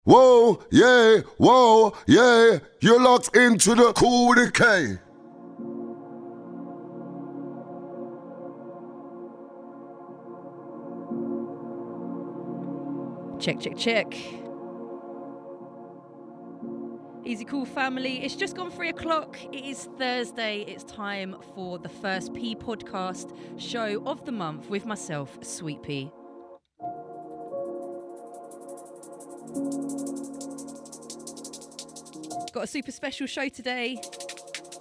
Whoa, yeah, you're locked into the Kool with a K. Check. Easy Kool family, it's just gone 3 o'clock. It is Thursday. It's time for the first PeaPod show of the month with myself, Sweetpea. Got a super special show today.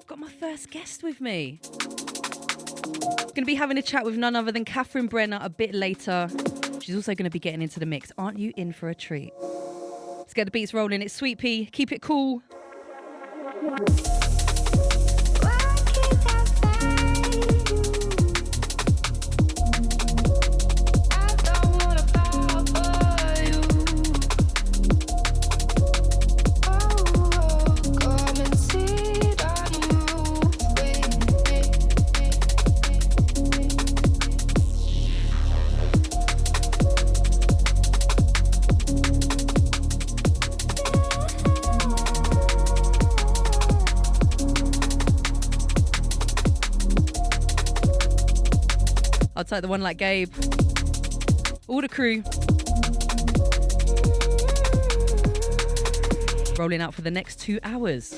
Got my first guest with me. Going to be having a chat with none other than Kathryn Breenna a bit later. She's also going to be getting into the mix. Aren't you in for a treat? Let's get the beats rolling. It's Sweetpea. Keep it cool. I'll take the one like Gabe. All the crew. Rolling out for the next 2 hours.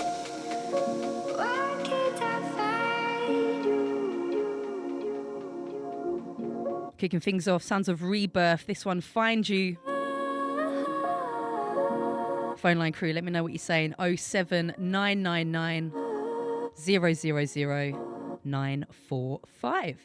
Kicking things off, sounds of Rebirth. This one, Find You. Phone line crew, let me know what you're saying. 07999 000 945.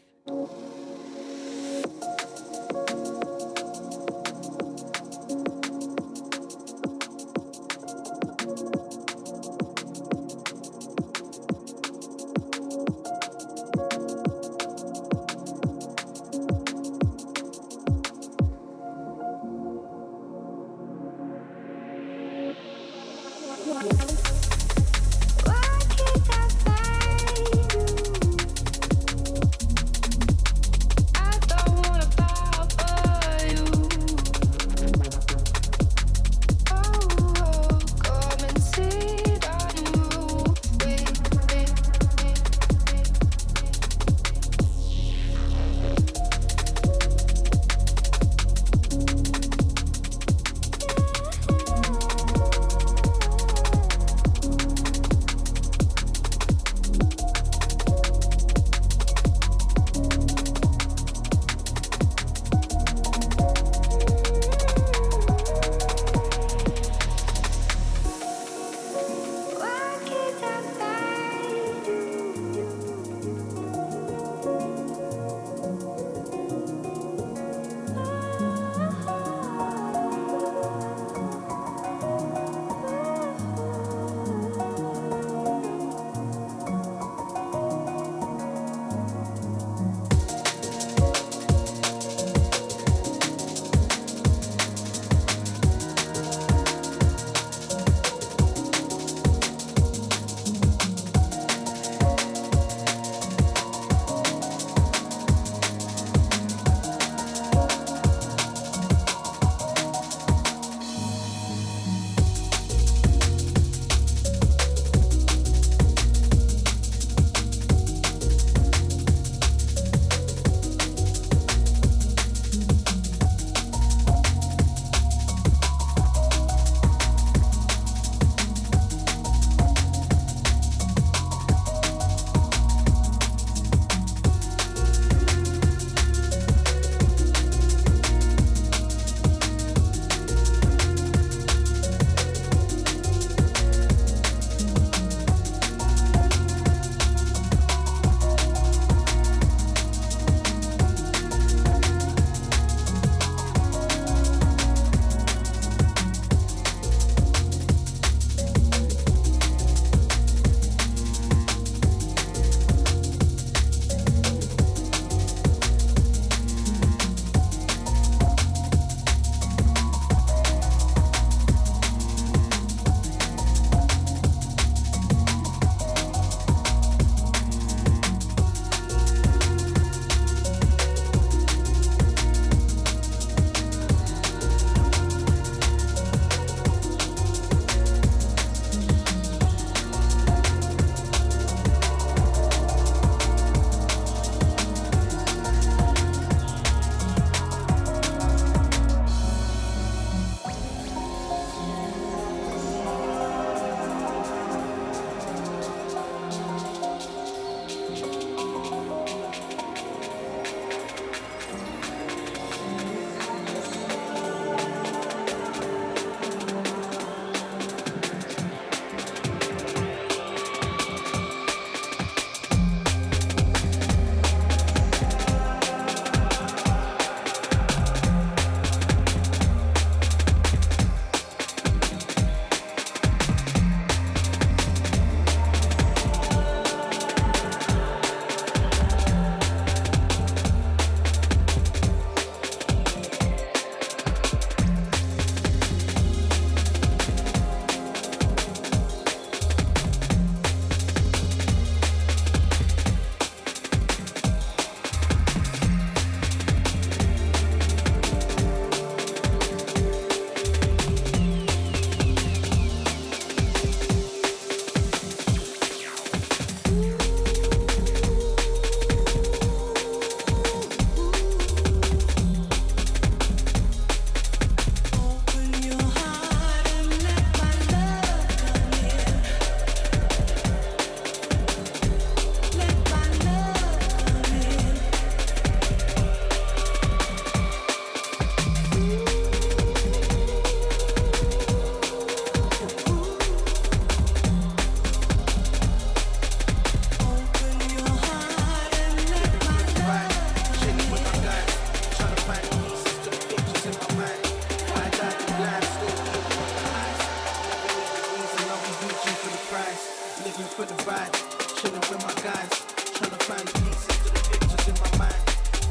living for the ride, chilling with my guys, trying to find pieces to the pictures in my mind.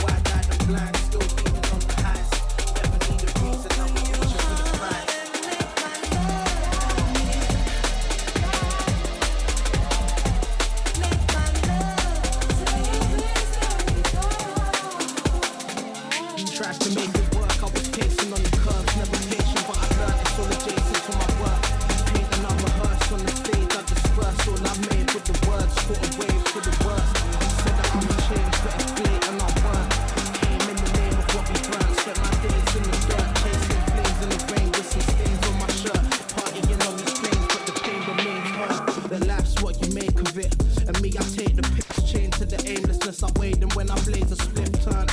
Wide-eyed and blind, still leaning on the highs. Never need a reason, I'm reaching for the prize. Tried to make it work, I was pacing on the curves, never patient, but I learned it's all adjacent to my work. Paint and I rehearse on the stage, I disperse all I made with the words, put away for the worst. Said that I'm a change, but it's blatant, I weren't. Came in the name of what we burnt, spent my days in the dirt, chasing flames in the rain with some stains on my shirt. Partying on these planes, but the pain remains hurt. The life's what you make of it, and me, I take the piss, chain to the aimlessness I weighed, and when I blaze a split turn.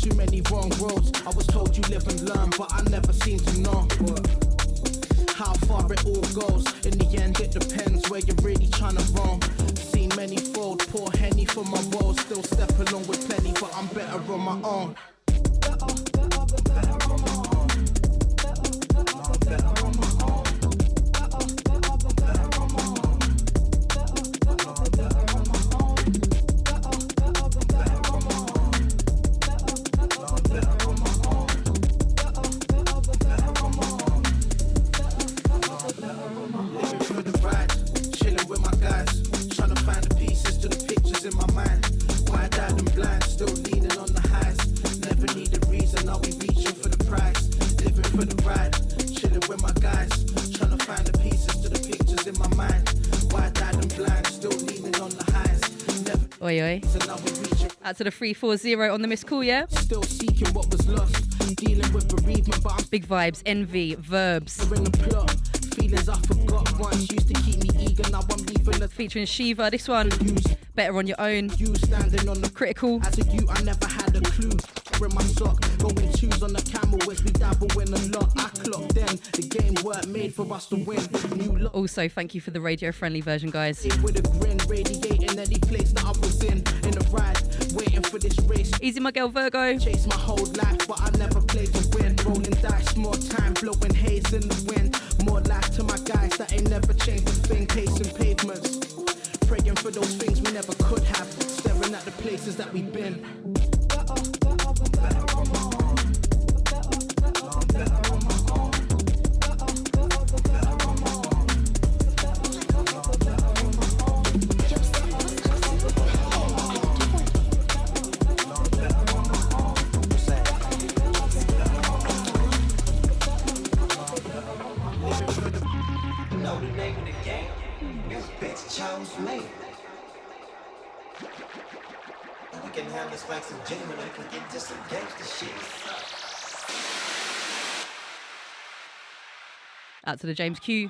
Too many wrong roads. I was told you live and learn, but I never seem to know how far it all goes. In the end, it depends where you're really trying to roam. Seen many fold, pour Henny for my woes. Still step along with plenty, but I'm better on my own. Better on my own. Better on my own. In my mind, wide-eyed and blind, still leaning on the highs. Never need a reason, I'll be reaching for the prize. Living for the ride, chilling with my guys, trying to find the pieces to the pictures in my mind. Wide-eyed and blind, still leaning on the highs. Never Oi, oi. Out to the 340 on the missed call, yeah? Still seeking what was lost, dealing with bereavement, but I'm big vibes, envy, verbs. in the plot. Feelings I forgot once used to keep me eager, now I'm leaving the Featuring Shiva, this one. Better on your own. You standing on the Critical. As a youth, I never had a clue. In my sock, going twos on the camel as we dabble in a lot. I clocked then, the game weren't made for us to win. New look. Also, thank you for the radio-friendly version, guys. With a grin, radiating any place that I was in a ride, waiting for this race. Easy, my girl Virgo. Chase my whole life, but I never played to win. Rolling dice, more time, blowing haze in the wind. More life to my guys that ain't never changed a thing. Pacing pavements, praying for those things we never could have. Staring at the places that we've been. Better on my own. Better on my own. Better on my own. Know the name of the game. This bitch chose me. We can have this like some gentlemen and we can get to some gangster shit. Out to the James Q.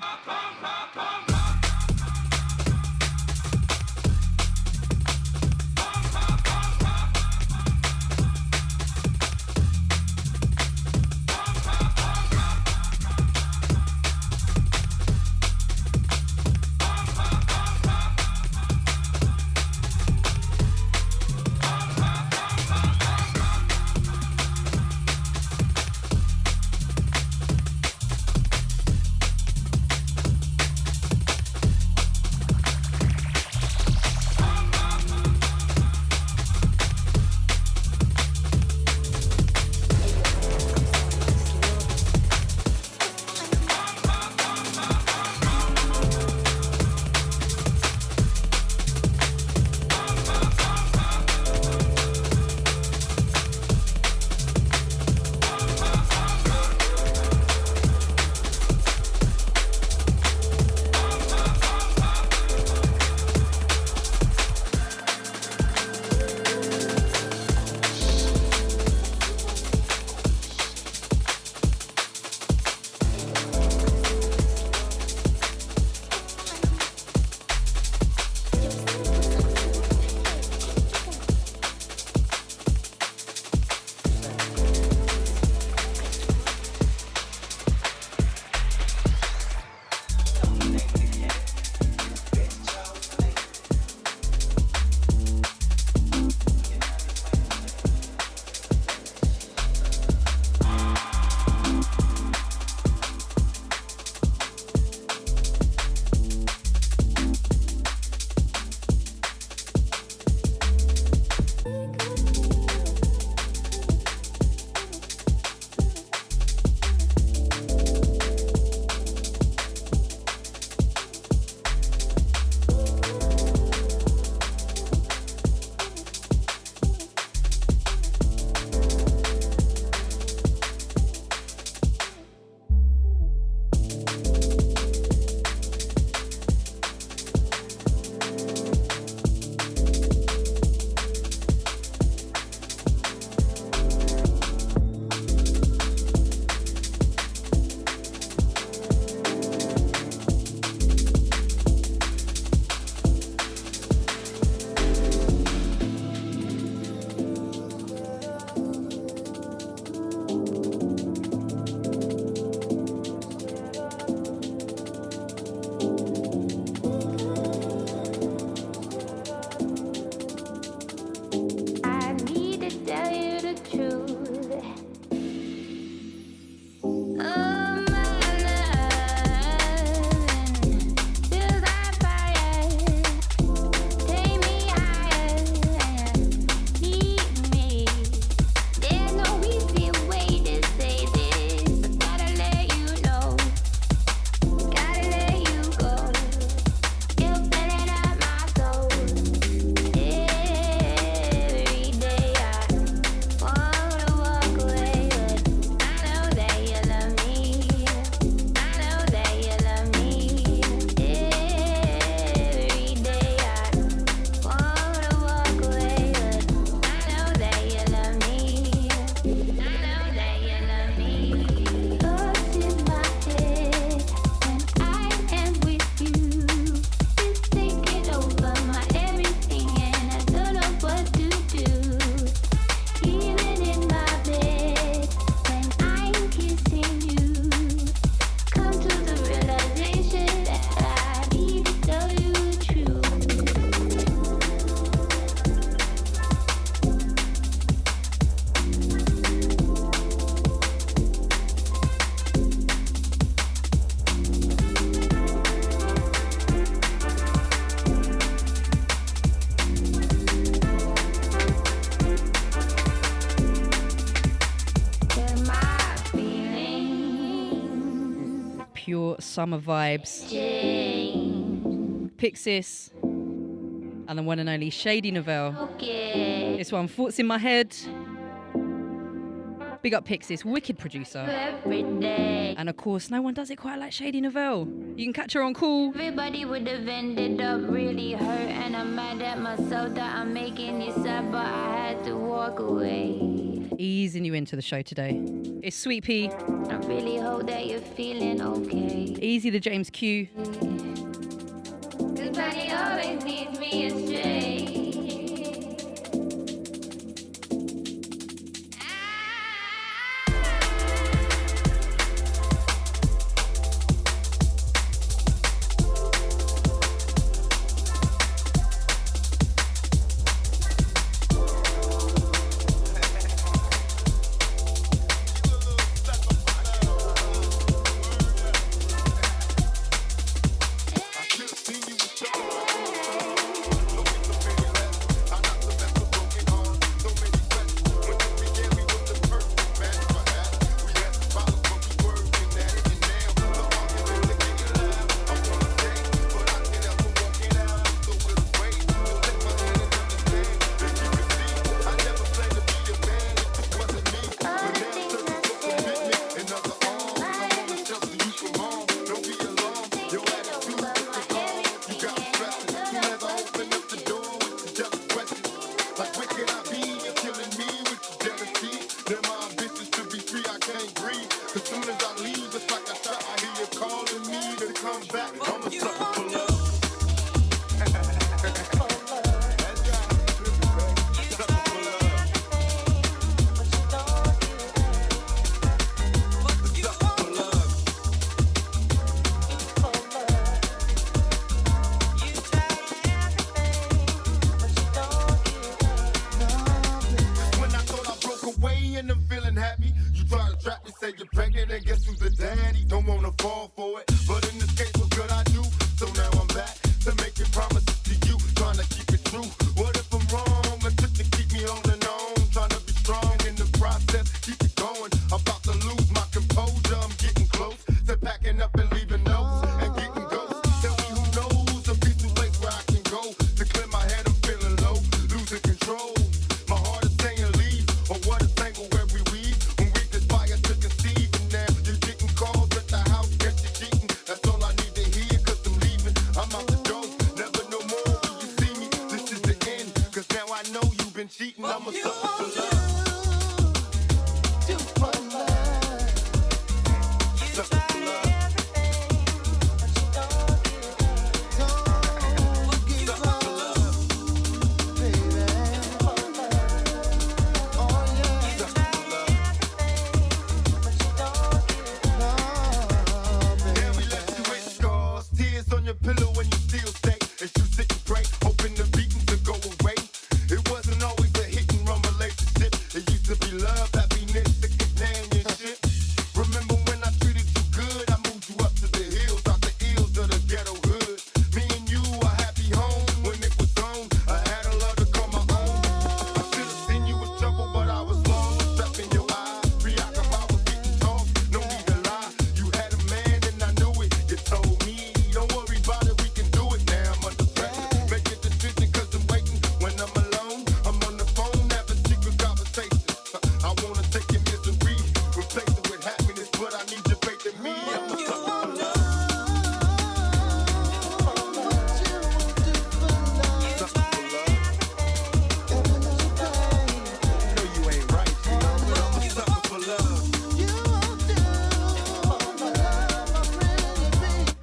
real summer vibes. Pixis and the one and only Shady Novelle. This one, Thoughts in My Head. Big up Pixis, wicked producer. And of course, no one does it quite like Shady Novelle. You can catch her on Kool. Everybody would have ended up really hurt, and I'm mad at myself that I'm making it sad, but I had to walk away. Easing you into the show today. It's Sweetpea. I really hope that you're feeling okay. Easy the James Q. 'Cause Daddy always leads me astray.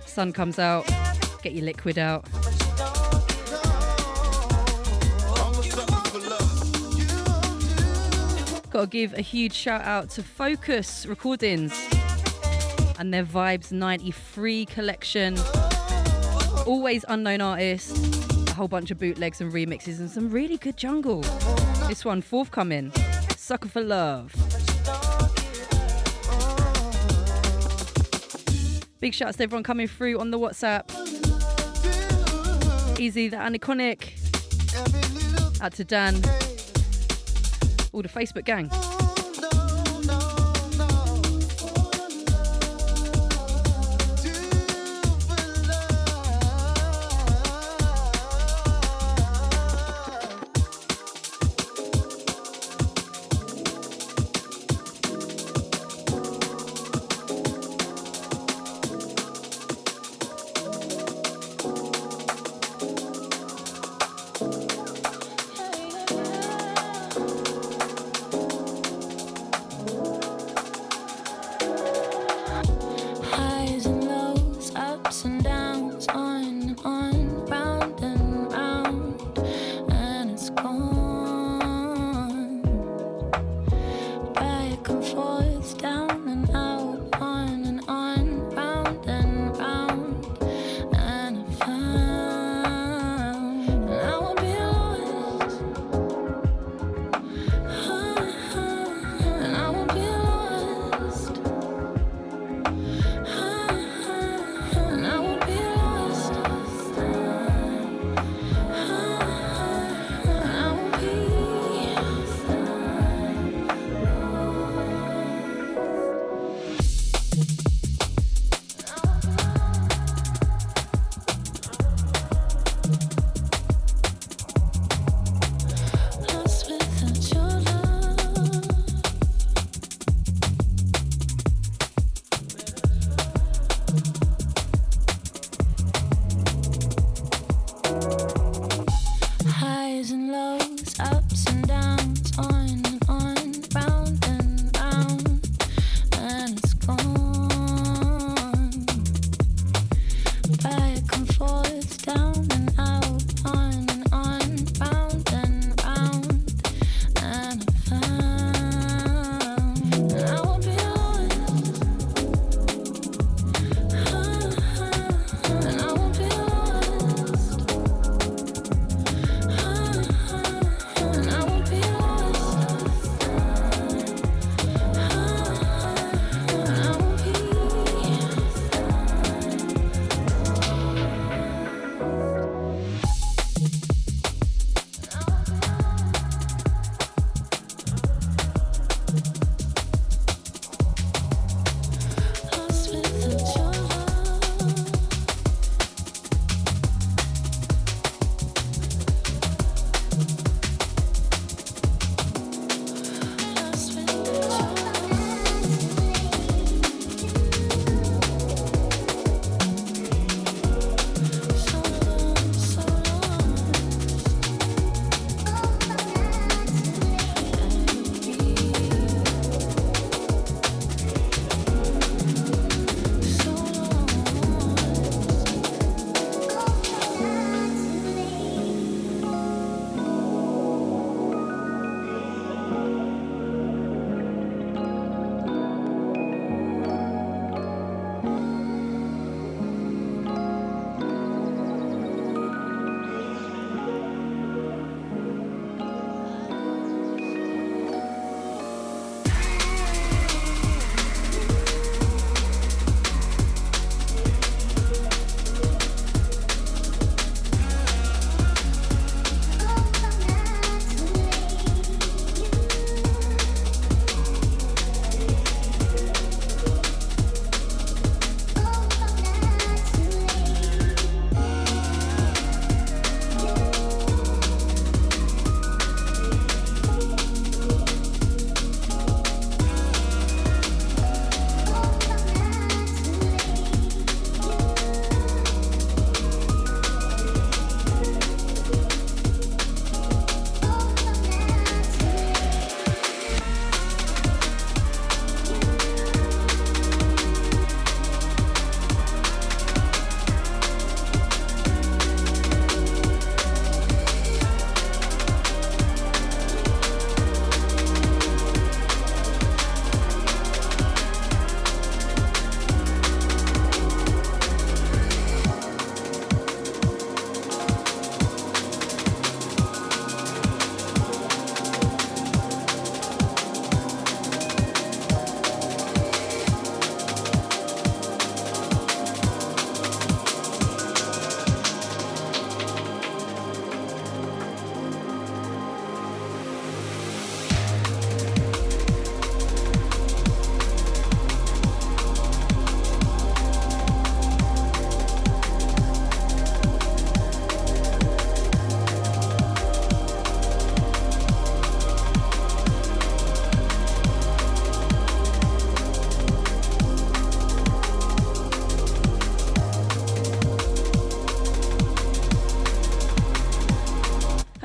Sun comes out, get your liquid out. Gotta give a huge shout out to Focus Recordings and their Vibes 93 collection. Always unknown artists, a whole bunch of bootlegs and remixes and some really good jungle. This one forthcoming, Sucker for Love. Big shouts to everyone coming through on the WhatsApp. Easy, the Aniconic. Out to Dan. All the Facebook gang.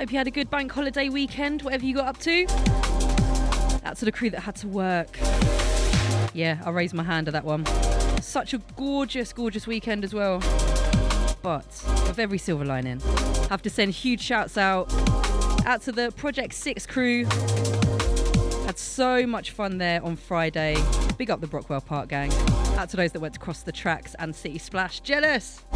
Hope you had a good bank holiday weekend, whatever you got up to. Out to the crew that had to work. Yeah, I'll raise my hand at that one. Such a gorgeous, gorgeous weekend as well. But with every silver lining, have to send huge shouts out to the Project 6 crew. Had so much fun there on Friday. Big up the Brockwell Park gang. Out to those that went to cross the tracks and City Splash. Jealous!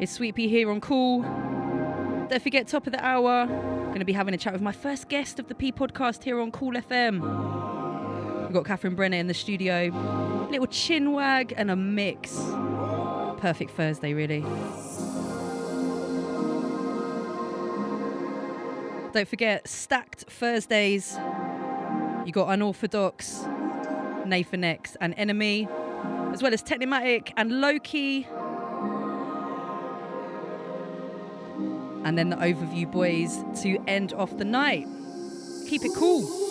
It's Sweetpea here on Kool. Don't forget, top of the hour, I'm going to be having a chat with my first guest of the PeaPodcast here on Kool FM. We've got Kathryn Breenna in the studio. Little chin wag and a mix. Perfect Thursday, really. Don't forget, stacked Thursdays. You got Unorthodox, Nathan X and Enemy, as well as Technimatic and Loki. And then the Overview boys to end off the night. Keep it cool.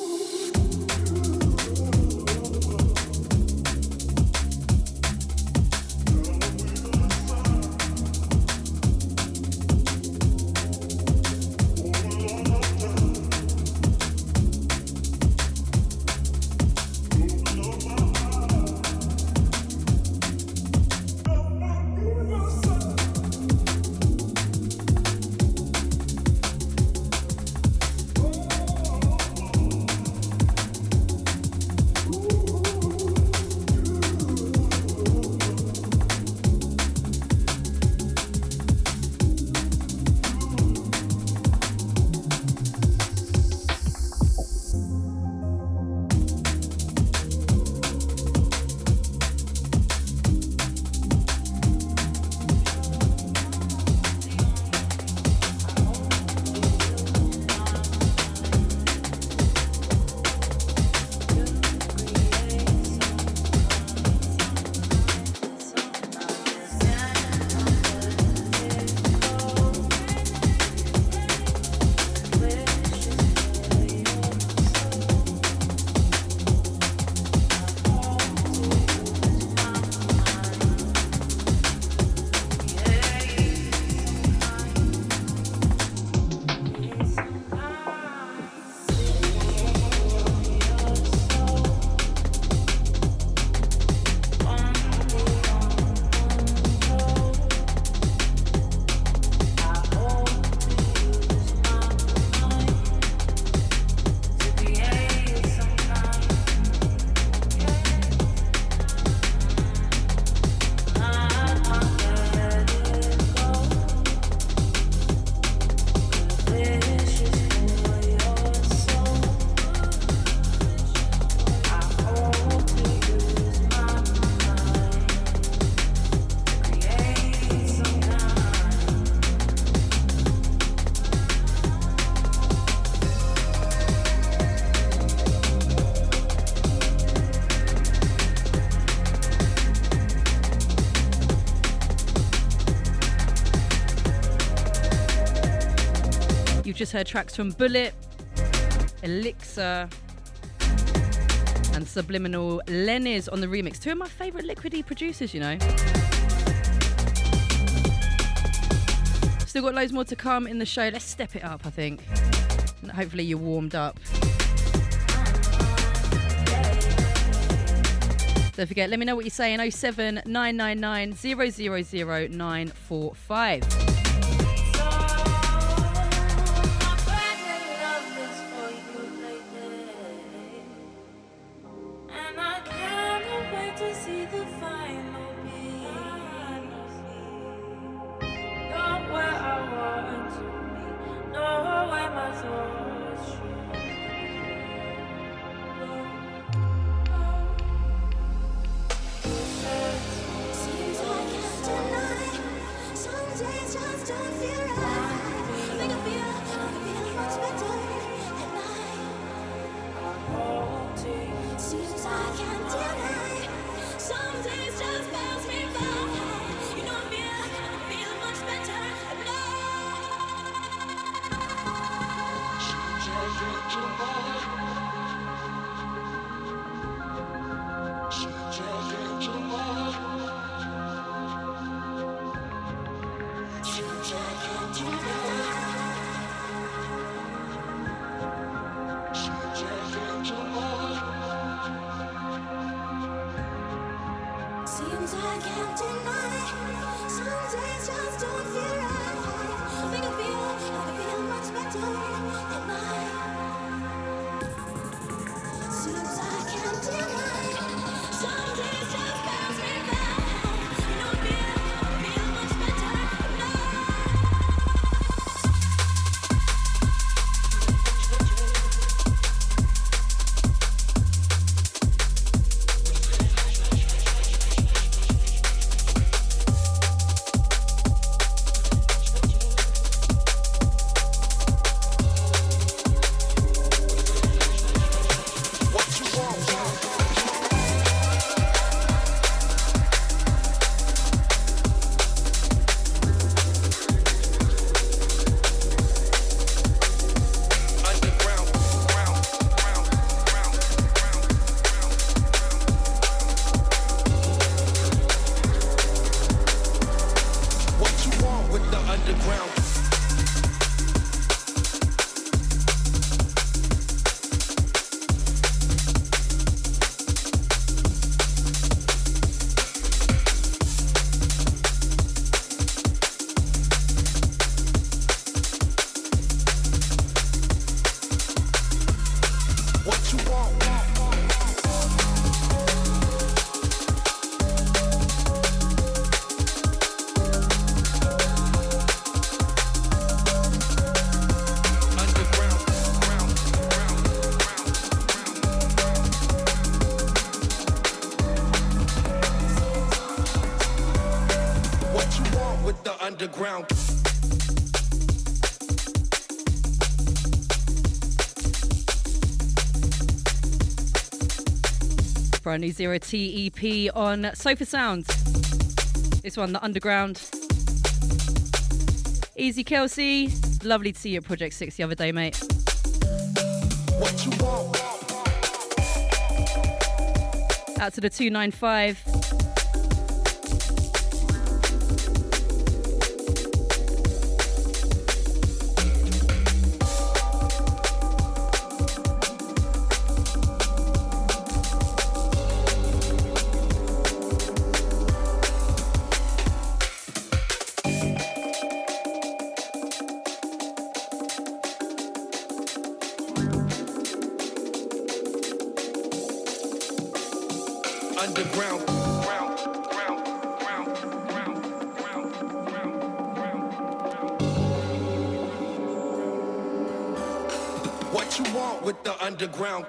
You've just heard tracks from Bullet, Elixir, and Subliminal. Lenny's on the remix. Two of my favourite liquidy producers, you know. Still got loads more to come in the show. Let's step it up, I think. Hopefully you're warmed up. Don't forget, let me know what you're saying. 07999 000 945. Seems I can't deny some days I Seems I can't deny. Some days just don't feel right. I feel much better at night. Seems I can't deny. Some days just pass me by. I feel much better at night. Underground. Brand new Zero T EP on Sofa Sounds. This one, The Underground. Easy Kelsey. Lovely to see you at Project 6 the other day, mate. What you want? Out to the 295. Underground. What you want with the underground?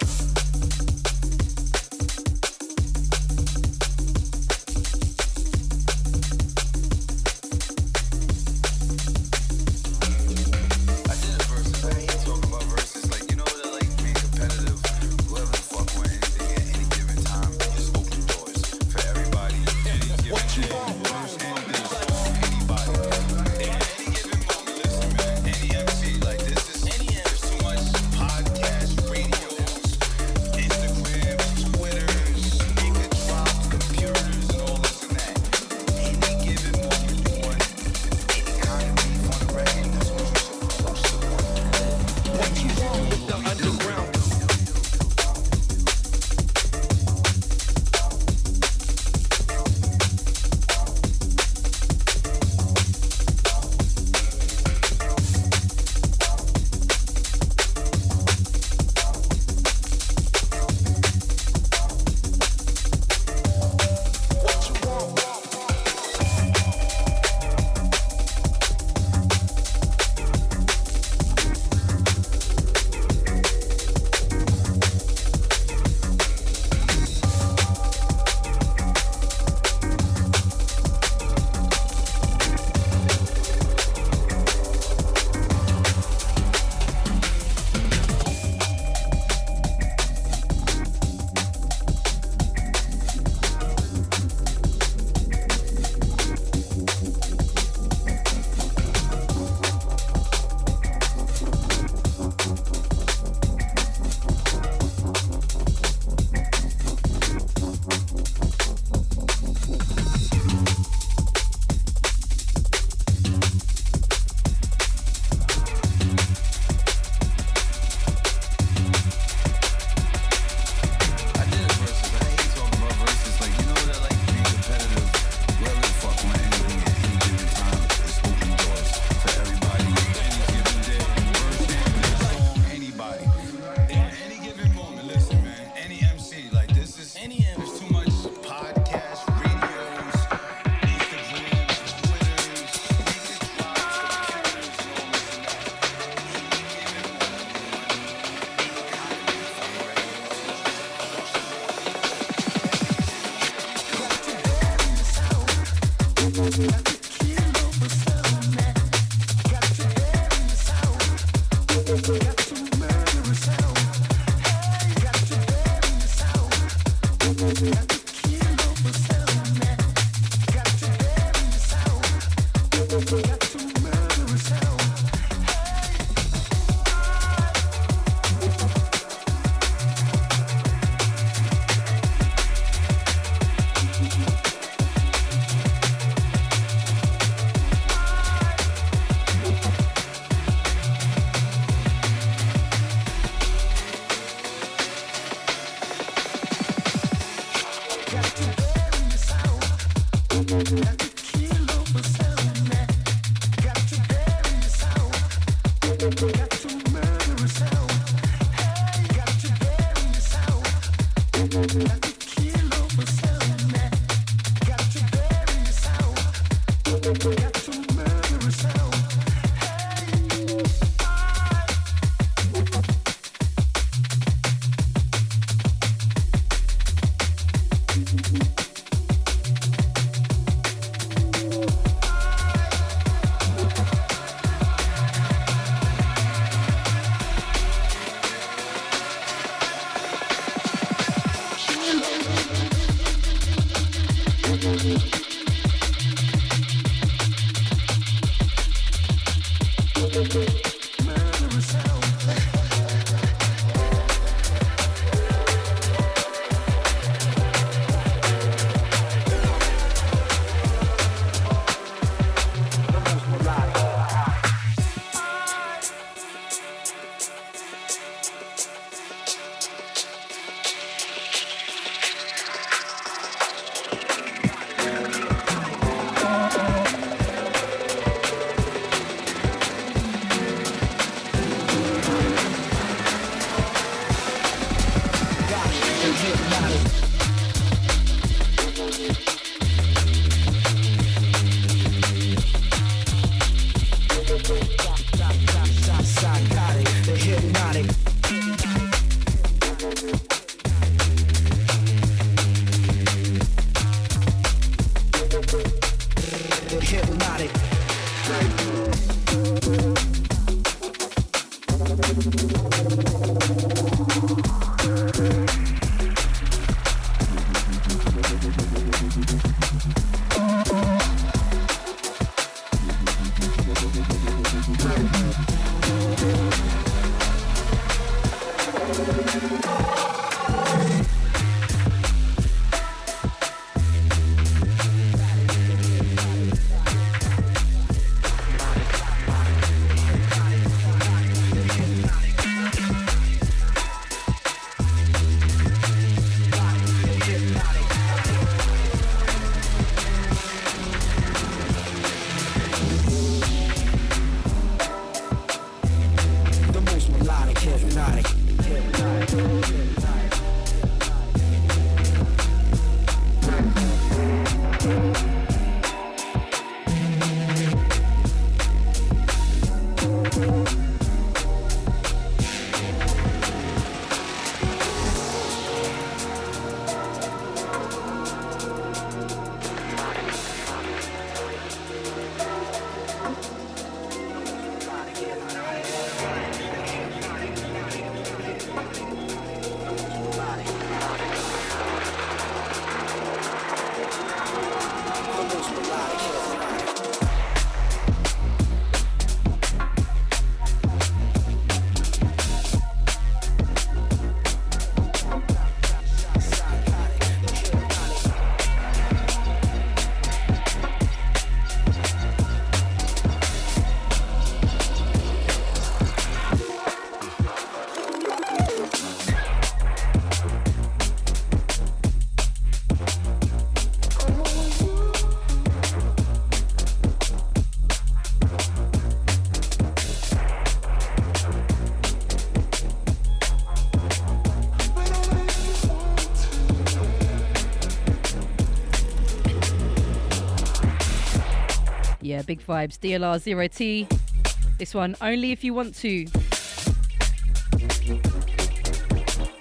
Yeah, big vibes. DLR 0T. This one, Only If You Want To.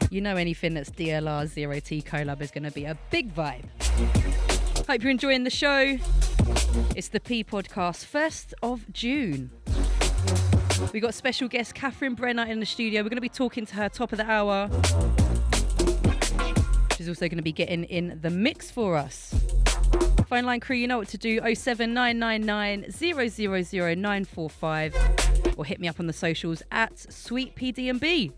You know anything that's DLR 0T collab is going to be a big vibe. Hope you're enjoying the show. It's the PeaPodcast, 1st of June. We got special guest Kathryn Breenna in the studio. We're going to be talking to her top of the hour. She's also going to be getting in the mix for us. Phone line crew, you know what to do. 07999 000 945. Or hit me up on the socials at SweetPea.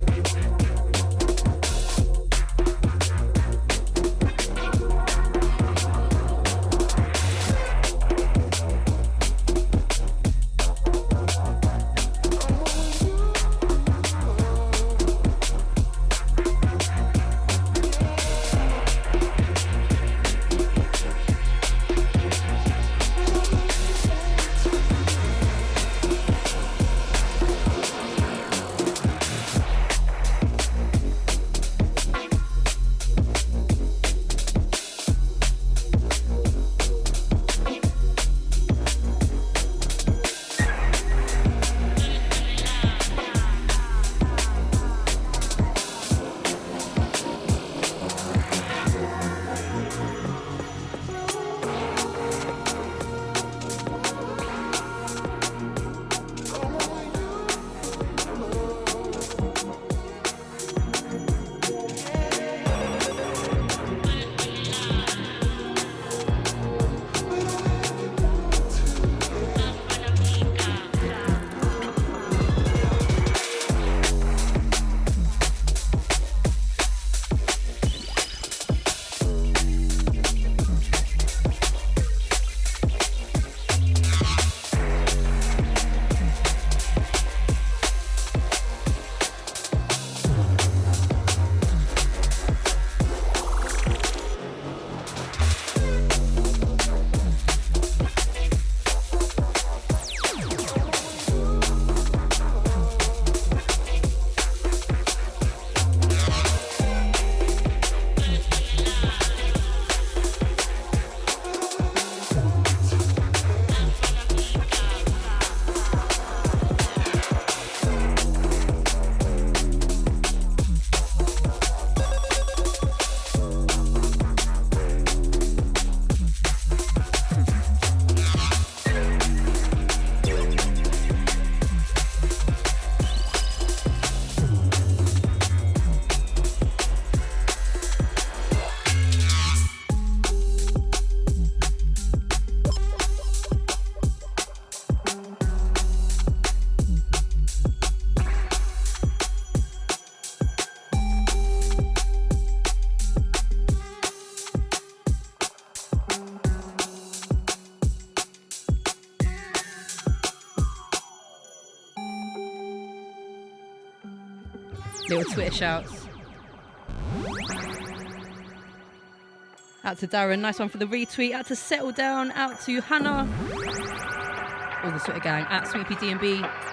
Little Twitter shouts. Out to Darren, nice one for the retweet. Out to Settle Down, out to Hannah. All the Twitter gang at Sweetpea.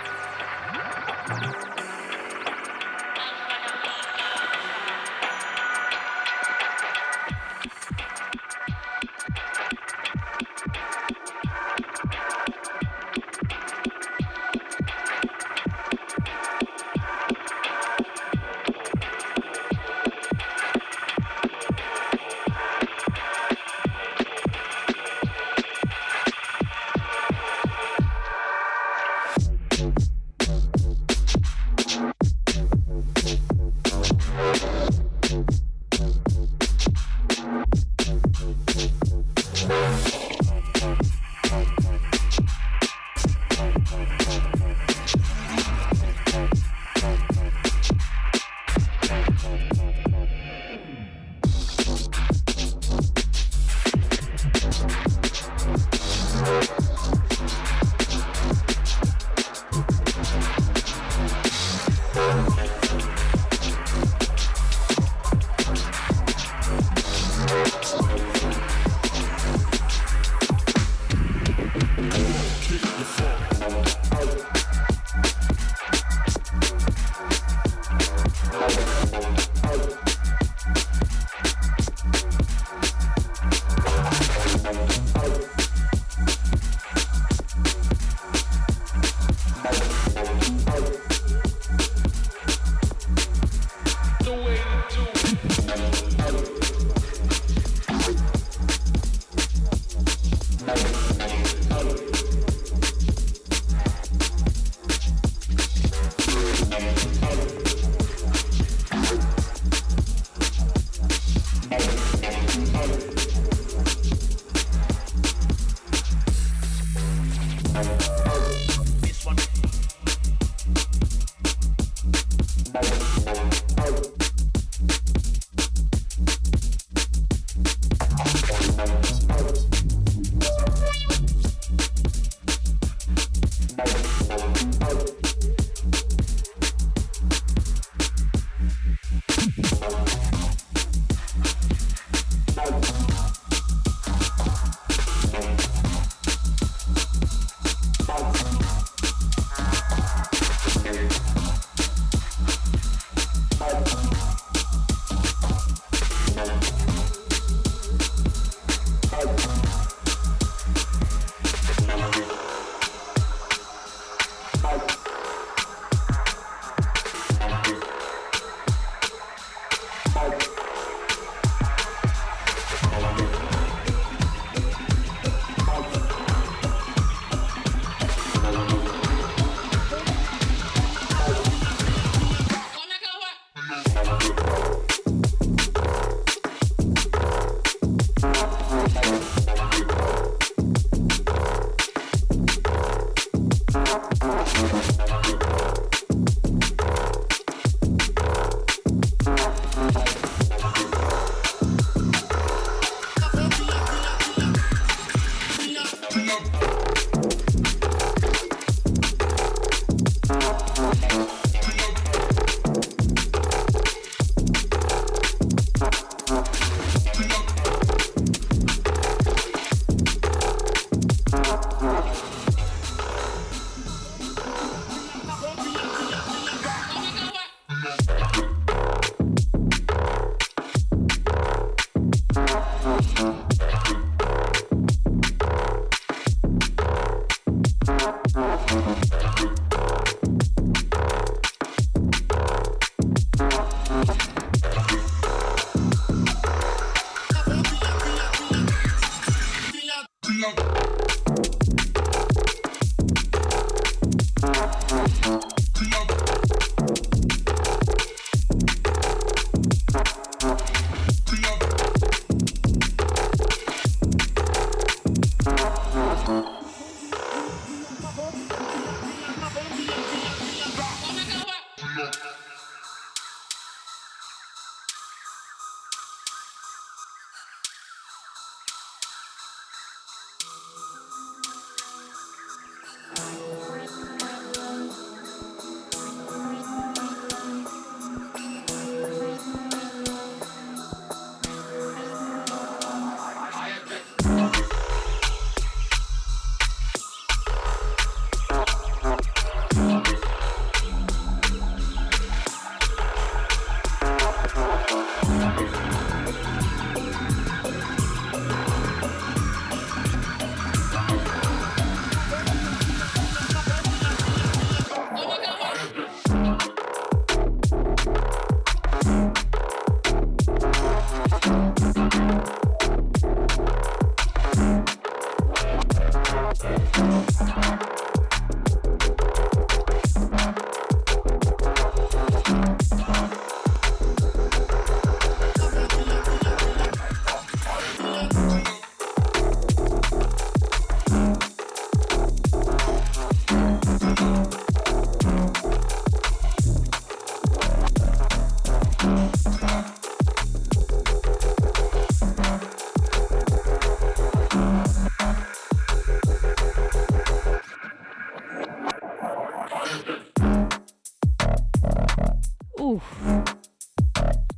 Ooh.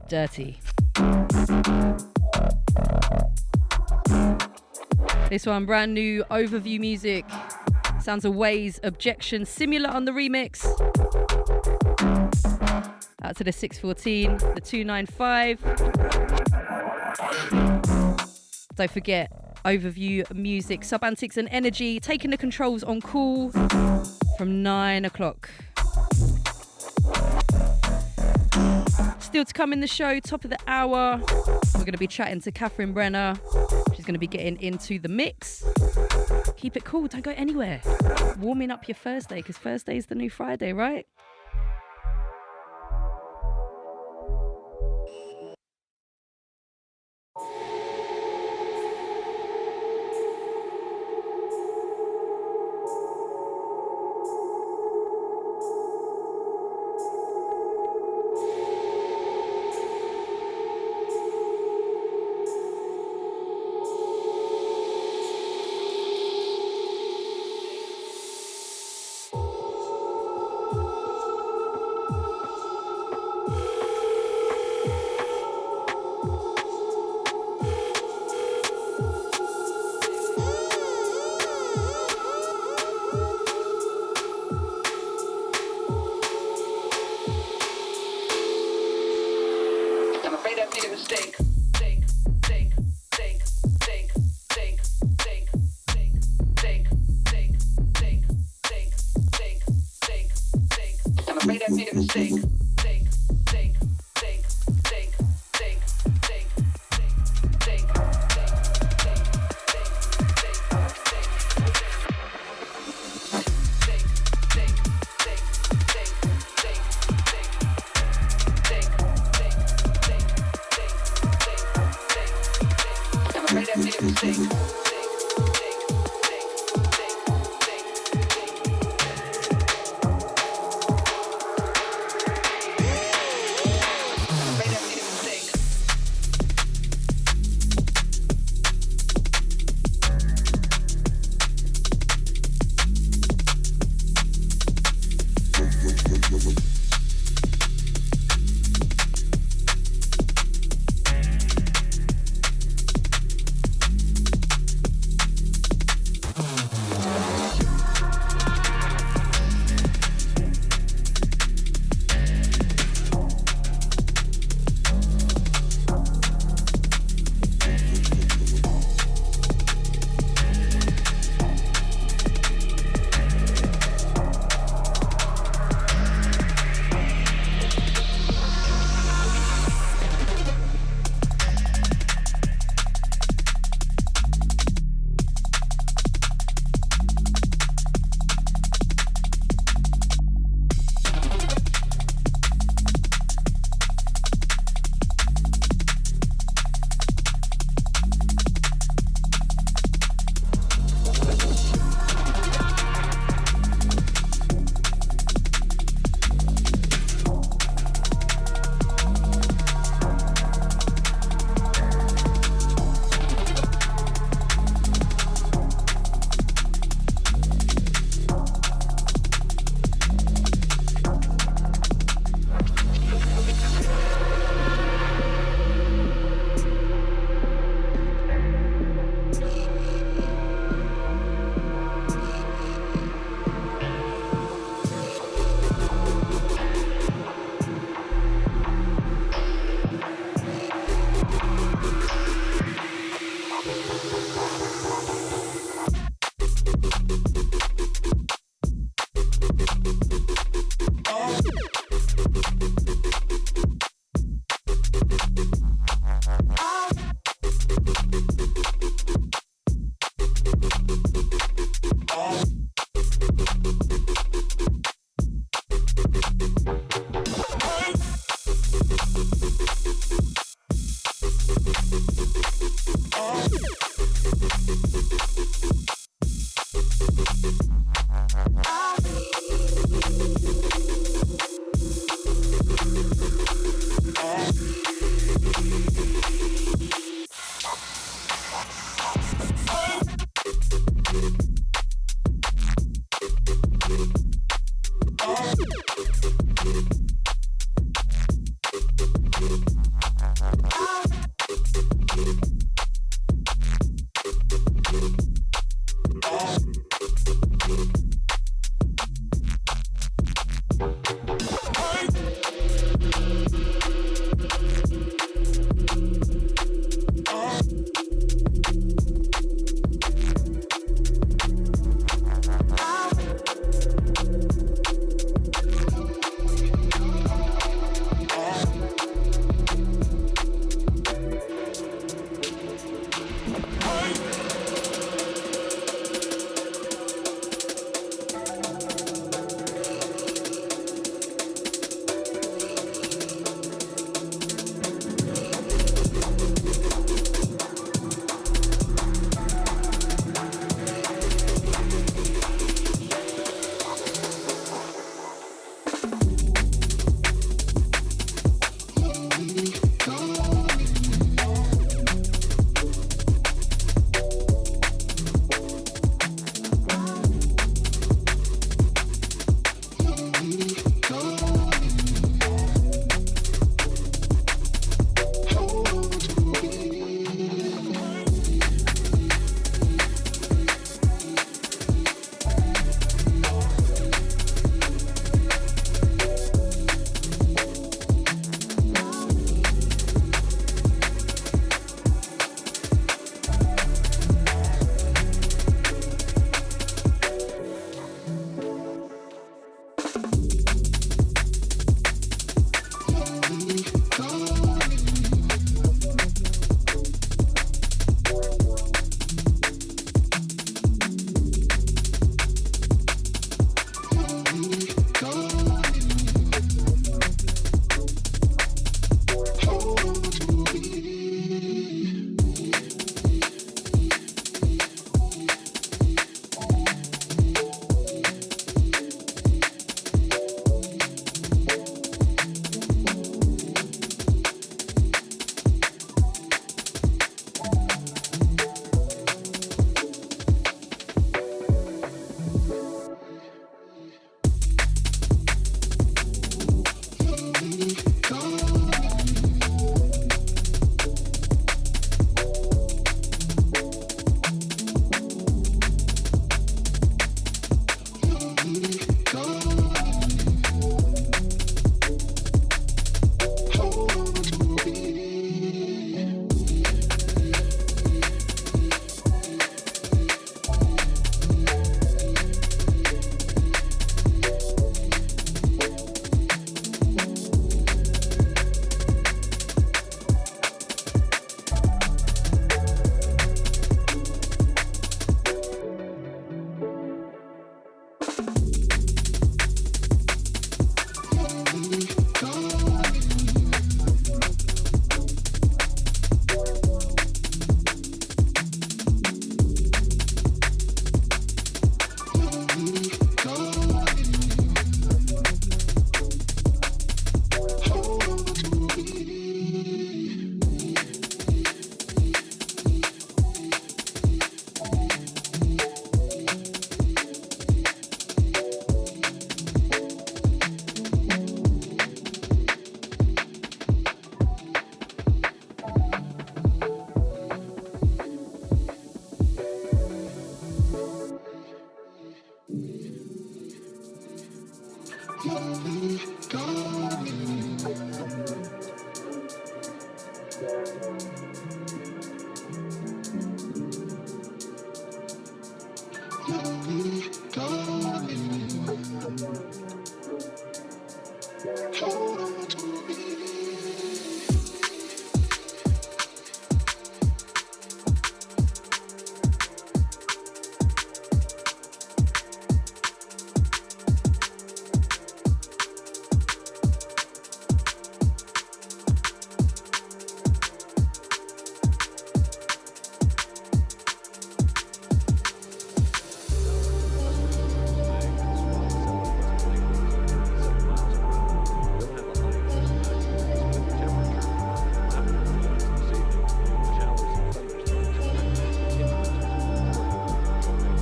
Dirty. This one, brand new overview music. Sounds of Ways, Objection, Similar on the remix. Out to the 614, the 295. Don't forget, overview music, sub antics and energy, taking the controls on Kool from 9 o'clock. Still to come in the show, top of the hour, we're going to be chatting to Kathryn Breenna. She's going to be getting into the mix. Keep it cool, don't go anywhere. Warming up your Thursday, because Thursday is the new Friday, right?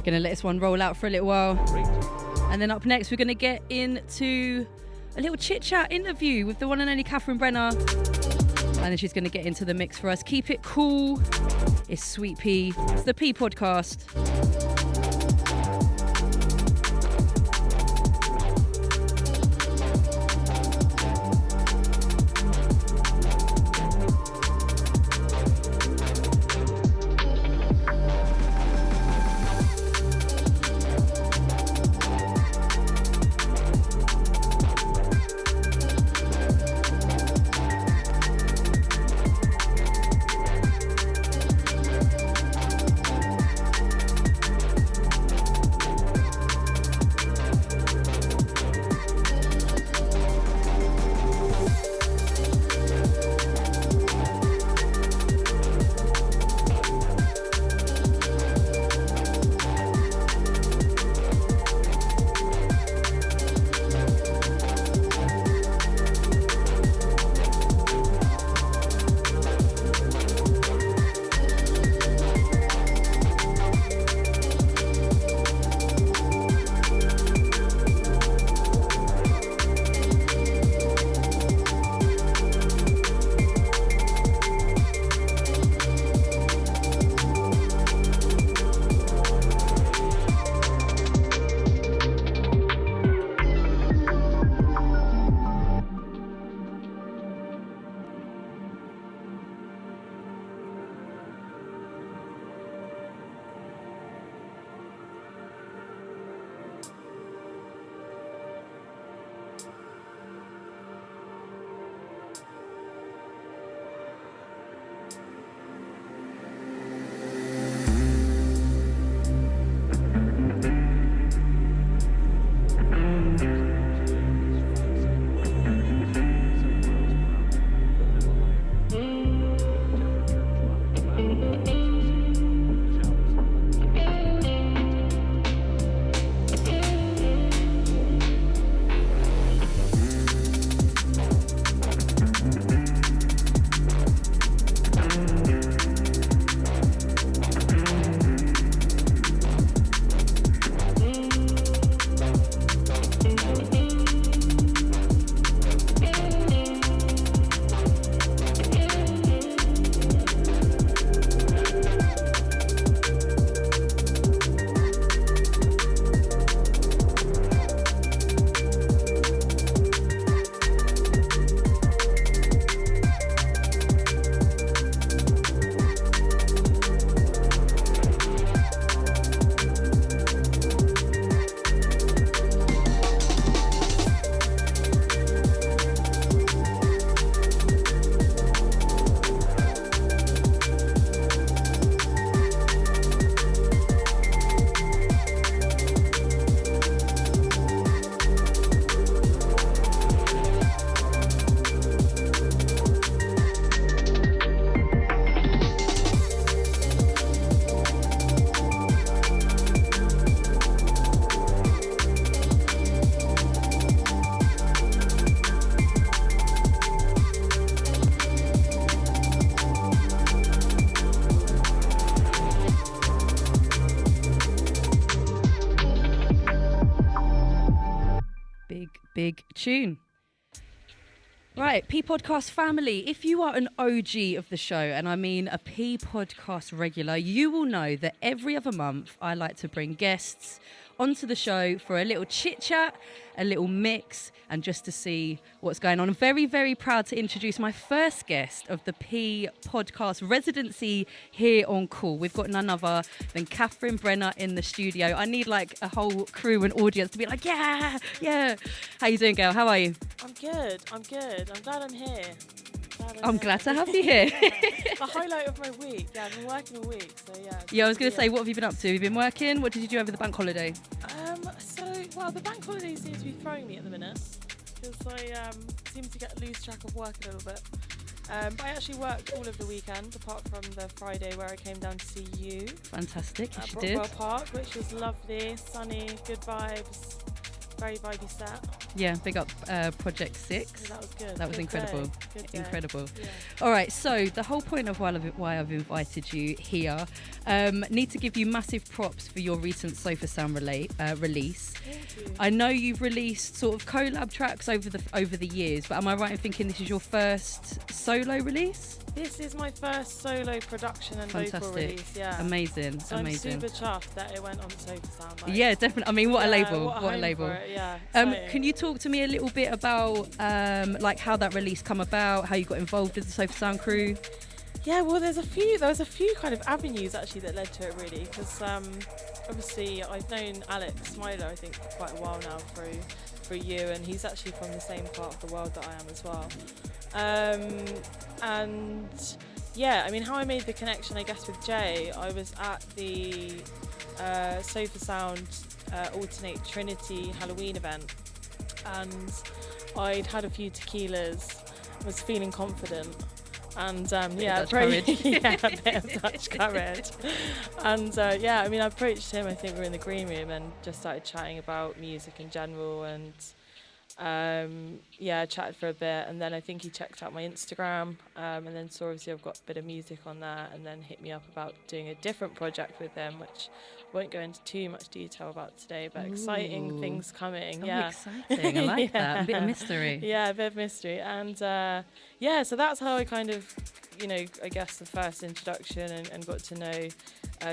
Gonna let this one roll out for a little while. And then up next, we're gonna get into a little chit chat interview with the one and only Kathryn Breenna. And then she's gonna get into the mix for us. Keep it cool. It's Sweetpea. It's the P podcast. Big tune. Right, P Podcast family, if you are an OG of the show, and I mean a P Podcast regular, you will know that every other month I like to bring guests onto the show for a little chit chat, a little mix, and just to see what's going on. I'm very, very proud to introduce my first guest of the P Podcast residency here on Kool. We've got none other than Kathryn Breenna in the studio. I need like a whole crew and audience to be like, yeah, yeah. How you doing, girl? How are you? I'm good. I'm glad I'm here. I'm glad to have you here. The highlight of my week. Yeah, I've been working all week, so yeah. Yeah, I was going to say, what have you been up to? Have you been working? What did you do over the bank holiday? The bank holiday seems to be throwing me at the minute because I seem to lose track of work a little bit. But I actually worked all of the weekend, apart from the Friday where I came down to see you. Fantastic, yes, At you did. Brockwell Park, which was lovely, sunny, good vibes, very vibey set. Yeah, big up Project 6. Yeah, that was good. That was Good incredible. day. Good day. Incredible. Yeah. All right, so the whole point of why I've invited you here, need to give you massive props for your recent Sofa Sound release. Thank you. I know you've released sort of collab tracks over the years, but am I right in thinking this is your first solo release? This is my first solo production and vocal Fantastic. release. Yeah. Amazing, So amazing. I'm super chuffed that it went on Sofa Sound. Like, Yeah, definitely. I mean, what a yeah, label. What a What a home label. for it, yeah. Can you talk to me a little bit about like how that release come about, how you got involved with the Sofa Sound crew? Yeah, well, there was a few kind of avenues actually that led to it really, because obviously I've known Alex Smiler I think for quite a while now through you, and he's actually from the same part of the world that I am as well. And yeah, I mean, how I made the connection, I guess, with Jay, I was at the Sofa Sound Alternate Trinity Halloween event, and I'd had a few tequilas, was feeling confident, and yeah, courage. yeah, a bit of Dutch courage, and yeah, I mean, I approached him. I think we were in the green room and just started chatting about music in general, and yeah, chatted for a bit, and then I think he checked out my Instagram, and then saw obviously I've got a bit of music on there, and then hit me up about doing a different project with him, which I won't go into too much detail about today, but exciting things coming. Oh, yeah, exciting. I like that. A bit of mystery. Yeah, a bit of mystery, and yeah, so that's how I kind of, I guess the first introduction and got to know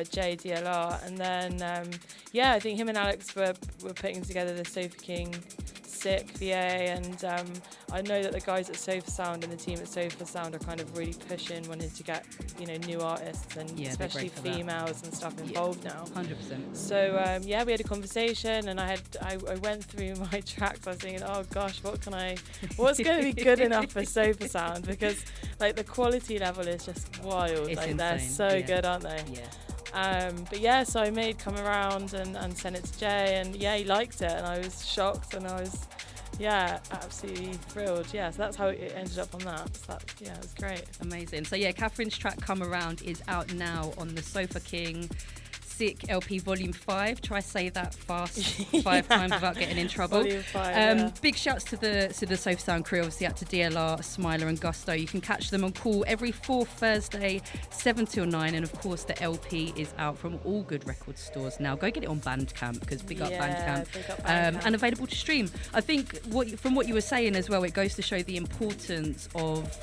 Jay DLR, and then yeah, I think him and Alex were putting together the Sofa King Sick VA, and I know that the guys at Sofa Sound and the team at Sofa Sound are kind of really pushing, wanting to get new artists, and Yeah, especially females and stuff involved now. 100%. So yeah, we had a conversation, and I went through my tracks. I was thinking, oh gosh, what's going to be good enough for Sofa Sound, because like the quality level is just wild. It's like they're insane. so Yeah. good, aren't they? Yeah. But yeah, so I made Come Around and sent it to Jay, and yeah, he liked it, and I was shocked, and I was absolutely thrilled. Yeah, so that's how it ended up on that. So that, yeah, it was great. Amazing. So yeah, Kathryn's track Come Around is out now on the Sofa King Sick LP Volume 5. Try say that fast 5 times without getting in trouble. Volume 5, yeah. Big shouts to the Sofa Sound crew, obviously out to DLR, Smiler and Gusto. You can catch them on Kool every 4th Thursday, 7 till 9, and of course the LP is out from all good record stores now. Go get it on Bandcamp, because big up Bandcamp. Big up Bandcamp. And available to stream. I think from what you were saying as well, it goes to show the importance of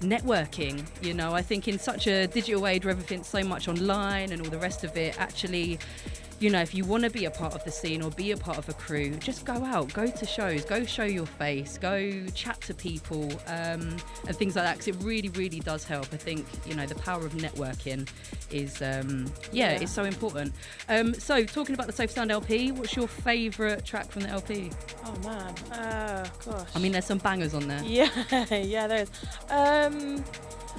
networking. I think in such a digital age where everything's so much online and all the rest of it, actually, if you want to be a part of the scene or be a part of a crew, just go out, go to shows, go show your face, go chat to people, and things like that, because it really, really does help. I think, the power of networking is, it's so important. So talking about the Sofa Sound LP, what's your favourite track from the LP? Oh man, gosh. I mean, there's some bangers on there. Yeah, there is.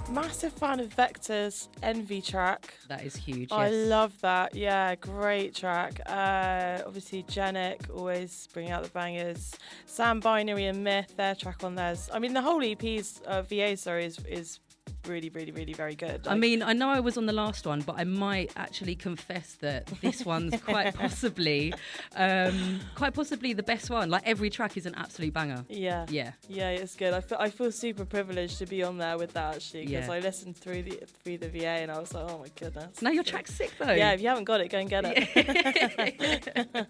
Massive fan of Vector's Envy track. That is huge. I yes. love that. Yeah, great track. Obviously, Genic always bring out the bangers. Sam Binary and Myth, their track on theirs. I mean, the whole EP's VA, sorry, is really, really, really very good. I mean, I know I was on the last one, but I might actually confess that this one's quite possibly the best one. Like, every track is an absolute banger. Yeah, it's good. I feel super privileged to be on there with that, actually, because I listened through the VA and I was like, oh my goodness. Now your track's sick though. Yeah, if you haven't got it, go and get it.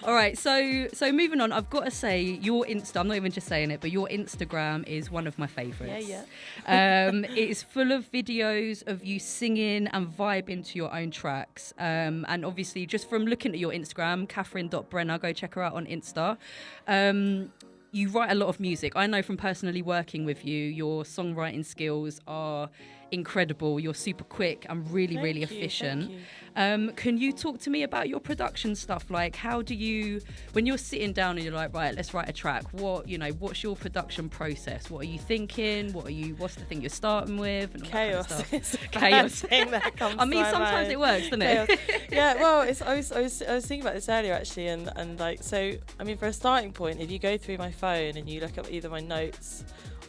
All right, so moving on, I've got to say your Insta, I'm not even just saying it, but your Instagram is one of my favourites. It's full of videos of you singing and vibing to your own tracks. And obviously, just from looking at your Instagram, Kathryn.Breenna, go check her out on Insta. You write a lot of music. I know from personally working with you, your songwriting skills are incredible. You're super quick and really efficient. Can you talk to me about your production stuff? Like, how do you, when you're sitting down and you're like, right, let's write a track, what's your production process? What are you thinking? What's the thing you're starting with? And all Chaos. That kind of stuff? Chaos. I mean, sometimes it works, doesn't it? Yeah, well, I was thinking about this earlier, actually, and like, so, I mean, for a starting point, if you go through my phone and you look at either my notes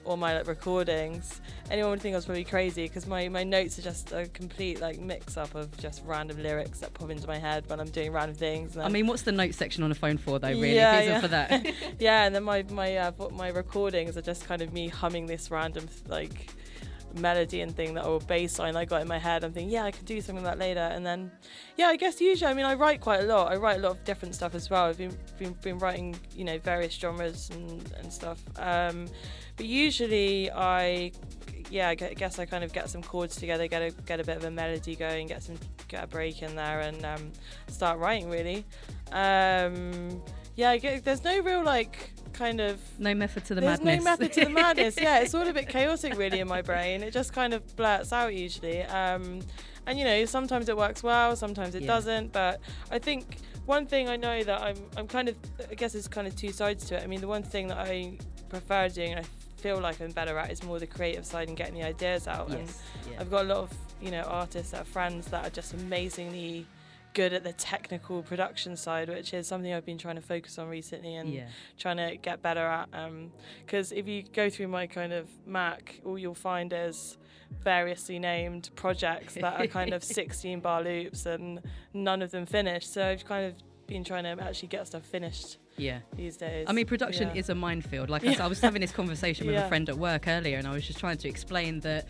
or my like recordings, anyone would think I was probably crazy, because my notes are just a complete like mix up of just random lyrics that pop into my head when I'm doing random things. I mean, what's the notes section on a phone for though, really? Yeah, if it isn't for that. Yeah, and then my recordings are just kind of me humming this random like melody and thing, that or bass line I got in my head. I'm thinking, yeah, I could do something like that later. And then, yeah, I guess usually, I mean, I write quite a lot. I write a lot of different stuff as well. I've been writing, various genres and stuff. But usually I guess I kind of get some chords together, get a bit of a melody going, get a break in there, and start writing, really. There's no real like kind of no method to the madness. madness. No method to the madness. Yeah, it's all a bit chaotic really in my brain. It just kind of blurts out usually. And sometimes it works well, sometimes it doesn't. But I think one thing I know that I'm kind of, I guess there's kind of two sides to it. I mean, the one thing that I prefer doing, and I feel like I'm better at, is more the creative side and getting the ideas out. And I've got a lot of artists that are friends that are just amazingly good at the technical production side, which is something I've been trying to focus on recently and trying to get better at. Because if you go through my kind of Mac, all you'll find is variously named projects that are kind of 16 bar loops and none of them finished. So I've kind of been trying to actually get stuff finished these days. I mean, production is a minefield. Like I was having this conversation with a friend at work earlier, and I was just trying to explain that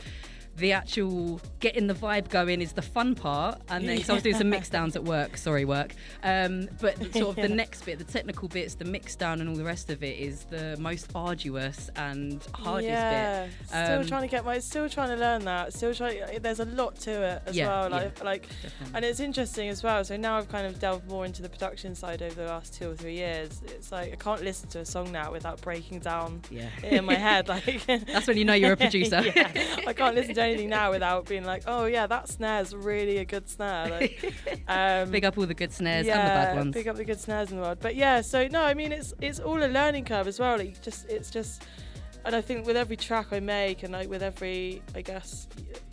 the actual getting the vibe going is the fun part, and then so I was doing some mix downs at work, but sort of the next bit, the technical bits, the mix down and all the rest of it is the most arduous and hardest bit. Still trying to learn that, there's a lot to it as well, and it's interesting as well. So now I've kind of delved more into the production side over the last 2 or 3 years. It's like I can't listen to a song now without breaking down in my head, like that's when you know you're a producer. I can't listen to anything now without being like, oh yeah, that snare's really a good snare. Like, big up all the good snares and the bad ones. Big up the good snares in the world. But yeah, so no, I mean it's all a learning curve as well. Like it's just, and I think with every track I make, and like with every, I guess,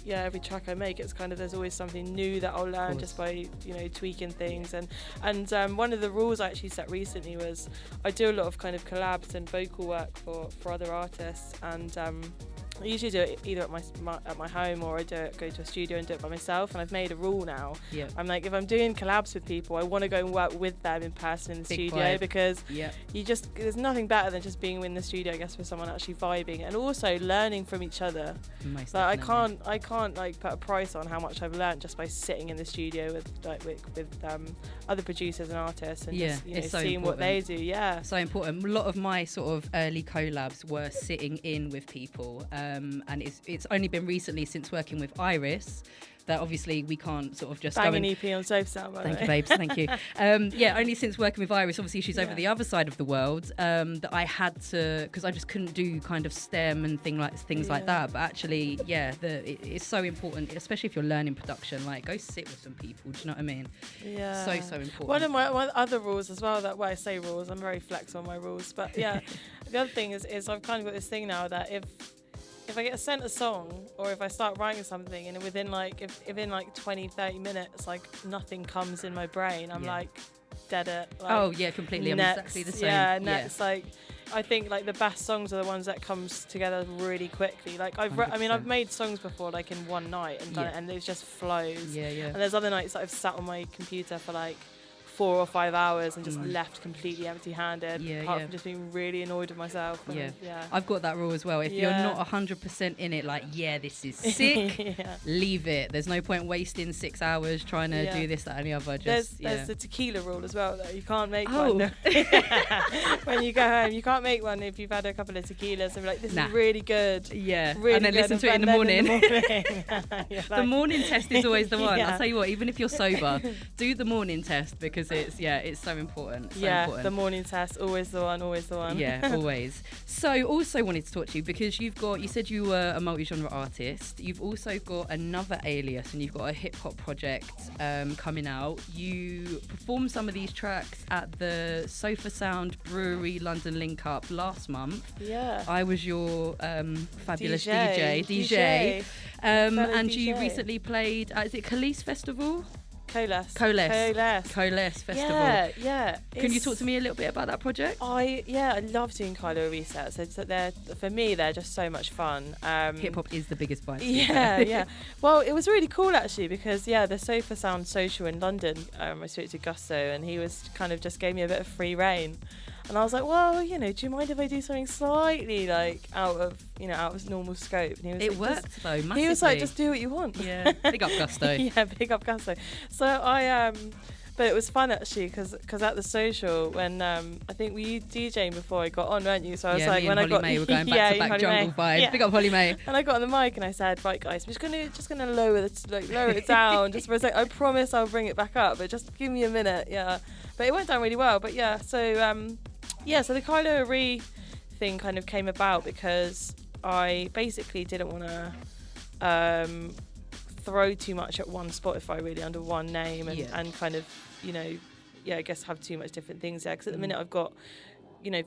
every track I make, it's kind of, there's always something new that I'll learn just by tweaking things. And one of the rules I actually set recently was I do a lot of kind of collabs and vocal work for other artists, and I usually do it either at my home, or I go to a studio and do it by myself. And I've made a rule now. I'm like, if I'm doing collabs with people, I want to go and work with them in person in the studio vibe. Because there's nothing better than just being in the studio, I guess, with someone actually vibing and also learning from each other. I can't like put a price on how much I've learned just by sitting in the studio with other producers and artists and just seeing what they do. So important. A lot of my sort of early collabs were sitting in with people. And it's only been recently, since working with Iris, that obviously we can't sort of just bang an EP on Soapsound, by the way. Thank you, babes. Thank you. Only since working with Iris, obviously she's over the other side of the world, that I had to, because I just couldn't do kind of STEM and things like that. But actually, it's so important, especially if you're learning production. Like, go sit with some people. Do you know what I mean? Yeah. So important. One of my other rules as well, I say rules, I'm very flex on my rules. But the other thing is I've kind of got this thing now that if I get sent a song, or if I start writing something, and within like 20-30 minutes like nothing comes in my brain, I'm like, dead it. Like, Oh yeah, completely. I'm exactly the same. Yeah, next, like, I think like the best songs are the ones that comes together really quickly. Like I mean, I've made songs before like in one night and done it, and it just flows. Yeah. And there's other nights that I've sat on my computer for like 4 or 5 hours and just left completely empty-handed, apart from just being really annoyed with myself. And, I've got that rule as well. If you're not 100% in it, like, this is sick, leave it. There's no point wasting 6 hours trying to do this, that, and the other. Just, there's the tequila rule as well, though. You can't make one. No. When you go home, you can't make one if you've had a couple of tequilas and be like, this is really good. Yeah, really and then good. listen to it in the morning. The morning test is always the one. I'll tell you what, even if you're sober, do the morning test because it's so important. The morning test, always the one. Yeah, always. So also wanted to talk to you because you said you were a multi-genre artist. You've also got another alias and you've got a hip-hop project coming out. You performed some of these tracks at the Sofa Sound Brewery London Link Up last month. Yeah. I was your fabulous DJ. And DJ. you recently played, is it Khalees Festival? Coalesce Festival. Yeah. Can you talk to me a little bit about that project? I love doing Kylo resets. So they're just so much fun. Hip hop is the biggest vibe. Yeah. Well, it was really cool actually because the Sofa Sound Social in London, I spoke to Gusto and he was kind of just gave me a bit of free reign. And I was like, well, do you mind if I do something slightly like out of normal scope? And he was it worked though, massively. He was like, just do what you want. Yeah, big up Gusto. Yeah, big up Gusto. So but it was fun actually because at the social when I think were you DJing before I got on, weren't you? So I was like, when I got May, we're going back to back jungle vibes. Yeah. Big up Holly May. And I got on the mic and I said, right guys, I'm just gonna lower it down just for a sec. I promise I'll bring it back up, but just give me a minute. Yeah, but it went down really well. But so the Kylo Re thing kind of came about because I basically didn't want to throw too much at one Spotify really under one name and kind of I guess have too much different things there because at the minute I've got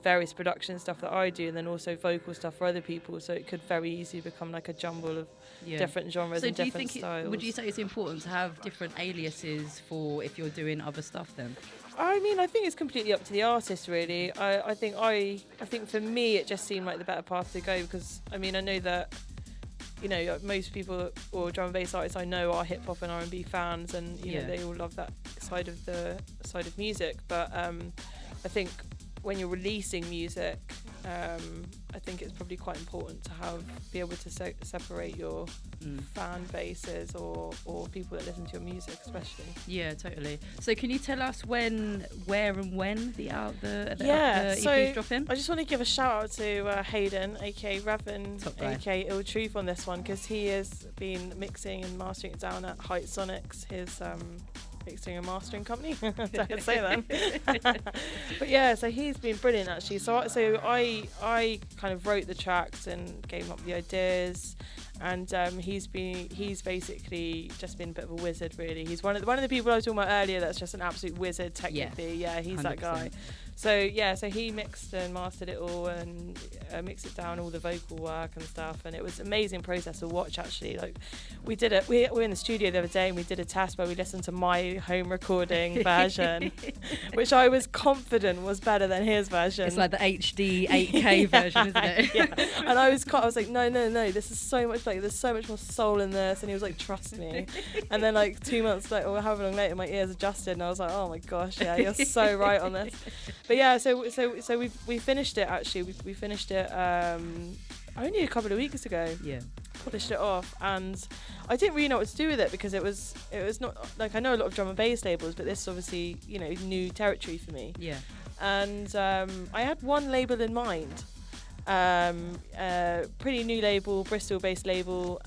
various production stuff that I do and then also vocal stuff for other people, so it could very easily become like a jumble of different genres and different styles. Would you say it's important to have different aliases for if you're doing other stuff then? I mean, I think it's completely up to the artist, really. I think for me, it just seemed like the better path to go because, I mean, I know that, most people or drum and bass artists I know are hip hop and R&B fans, and they all love that side of music. But I think when you're releasing music, I think it's probably quite important to be able to separate your fan bases or people that listen to your music, especially. Yeah, totally. So can you tell us where and when the EP's dropping? I just want to give a shout out to Hayden, aka Revan, aka Ill Truth on this one because he has been mixing and mastering it down at Height Sonics, his mixing and mastering company. Don't say that. But so he's been brilliant actually. So I kind of wrote the tracks and gave up the ideas, and he's basically just been a bit of a wizard really. He's one of the people I was talking about earlier that's just an absolute wizard technically. Yeah, he's 100%. That guy. So he mixed and mastered it all and mixed it down, all the vocal work and stuff, and it was an amazing process to watch actually. Like we did it, we were in the studio the other day and we did a test where we listened to my home recording version, which I was confident was better than his version. It's like the HD 8K version, isn't it? Yeah. And I was like, no, this is so much there's so much more soul in this, and he was like, trust me. And then like 2 months later or however long later, my ears adjusted and I was like, oh my gosh, yeah, you're so right on this. But so we finished it actually. We finished it only a couple of weeks ago. Yeah. Polished it off, and I didn't really know what to do with it because it was not like I know a lot of drum and bass labels, but this is obviously new territory for me. Yeah. And I had one label in mind, pretty new label, Bristol-based label.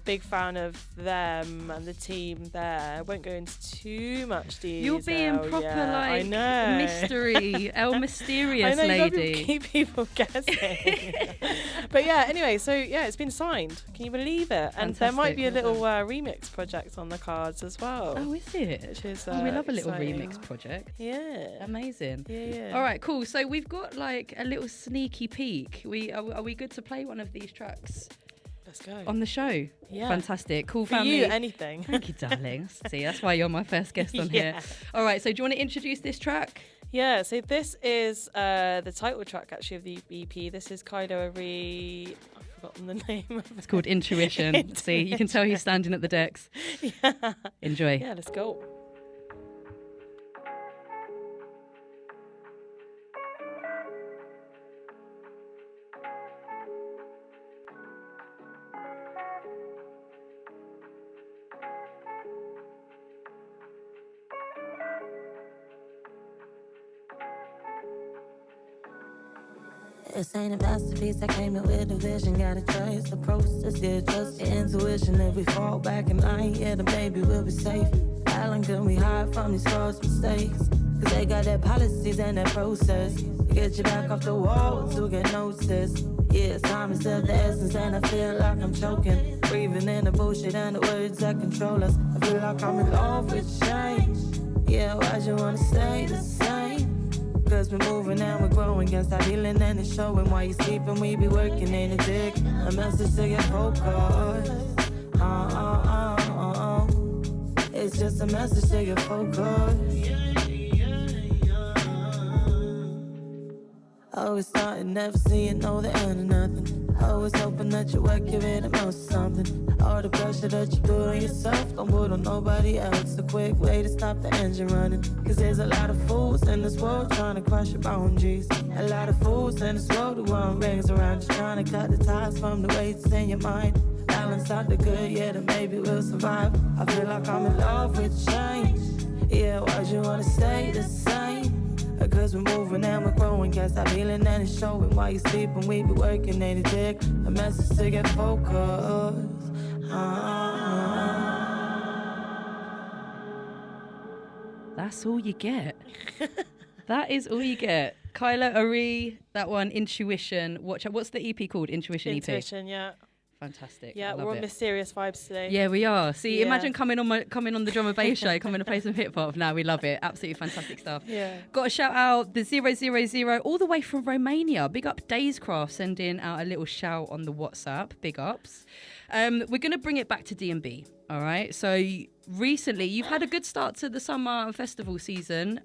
Big fan of them and the team there. I won't go into too much detail. You're being proper I know. mystery, El Mysterious I know, lady. Keep people guessing. But anyway, so it's been signed. Can you believe it? Fantastic. And there might be a little remix project on the cards as well. Oh, is it? Which is we love a little exciting. remix project. Yeah. Amazing. Yeah. All right, cool. So we've got like a little sneaky peek. Are we good to play one of these tracks? Let's go. on the show. Yeah. Fantastic. Cool For family. you, anything. Thank you, darling. See, that's why you're my first guest on here. All right, so do you want to introduce this track? Yeah, so this is the title track actually of the EP. This is Kylo Ari. I've forgotten the name of it. It's called Intuition. See, you can tell he's standing at the decks. Yeah. Enjoy. Yeah, let's go. This ain't a masterpiece, I came in with a vision. Gotta trust the process, yeah, trust your intuition. If we fall back and lie, yeah, then baby, we'll be safe. Alan, can we hide from these false mistakes? Cause they got their policies and their process to get you back off the wall to get noticed. Yeah, time is of the essence and I feel like I'm choking. Breathing in the bullshit and the words that control us. I feel like I'm in love with change. Yeah, why'd you wanna stay the same? Cause we're moving and we're growing, can't stop healing and it's showing. While you sleeping, we be working in the dick. A message to your focus. It's just a message to your focus. Always starting, never seeing, no the end of nothing. Always hoping that you work your way to most something. All the pressure that you put on yourself, don't put on nobody else. A quick way to stop the engine running. Cause there's a lot of fools in this world trying to crush your boundaries. A lot of fools in this world who want rings around you, trying to cut the ties from the weights in your mind. Balance out the good, yeah, then maybe we'll survive. I feel like I'm in love with change. Yeah, why'd you wanna stay the same? Cause we're moving and we're growing, can't stop healing and it's showing. While you sleeping, we be working, ain't it dick? A message to get focused. That's all you get. That is all you get. Kylo Ari, that one, Intuition. Watch out. What's the EP called? Intuition EP. Intuition, yeah. Fantastic. Yeah, I love we're on it. mysterious vibes today. Yeah, we are. See, Yeah. imagine coming on the drum and bass show, coming to play some hip hop. Now we love it. Absolutely fantastic stuff. Yeah. Got to shout out the 000 all the way from Romania. Big up Dayscraft sending out a little shout on the WhatsApp. Big ups. We're going to bring it back to D&B. All right. So recently, you've had a good start to the summer and festival season.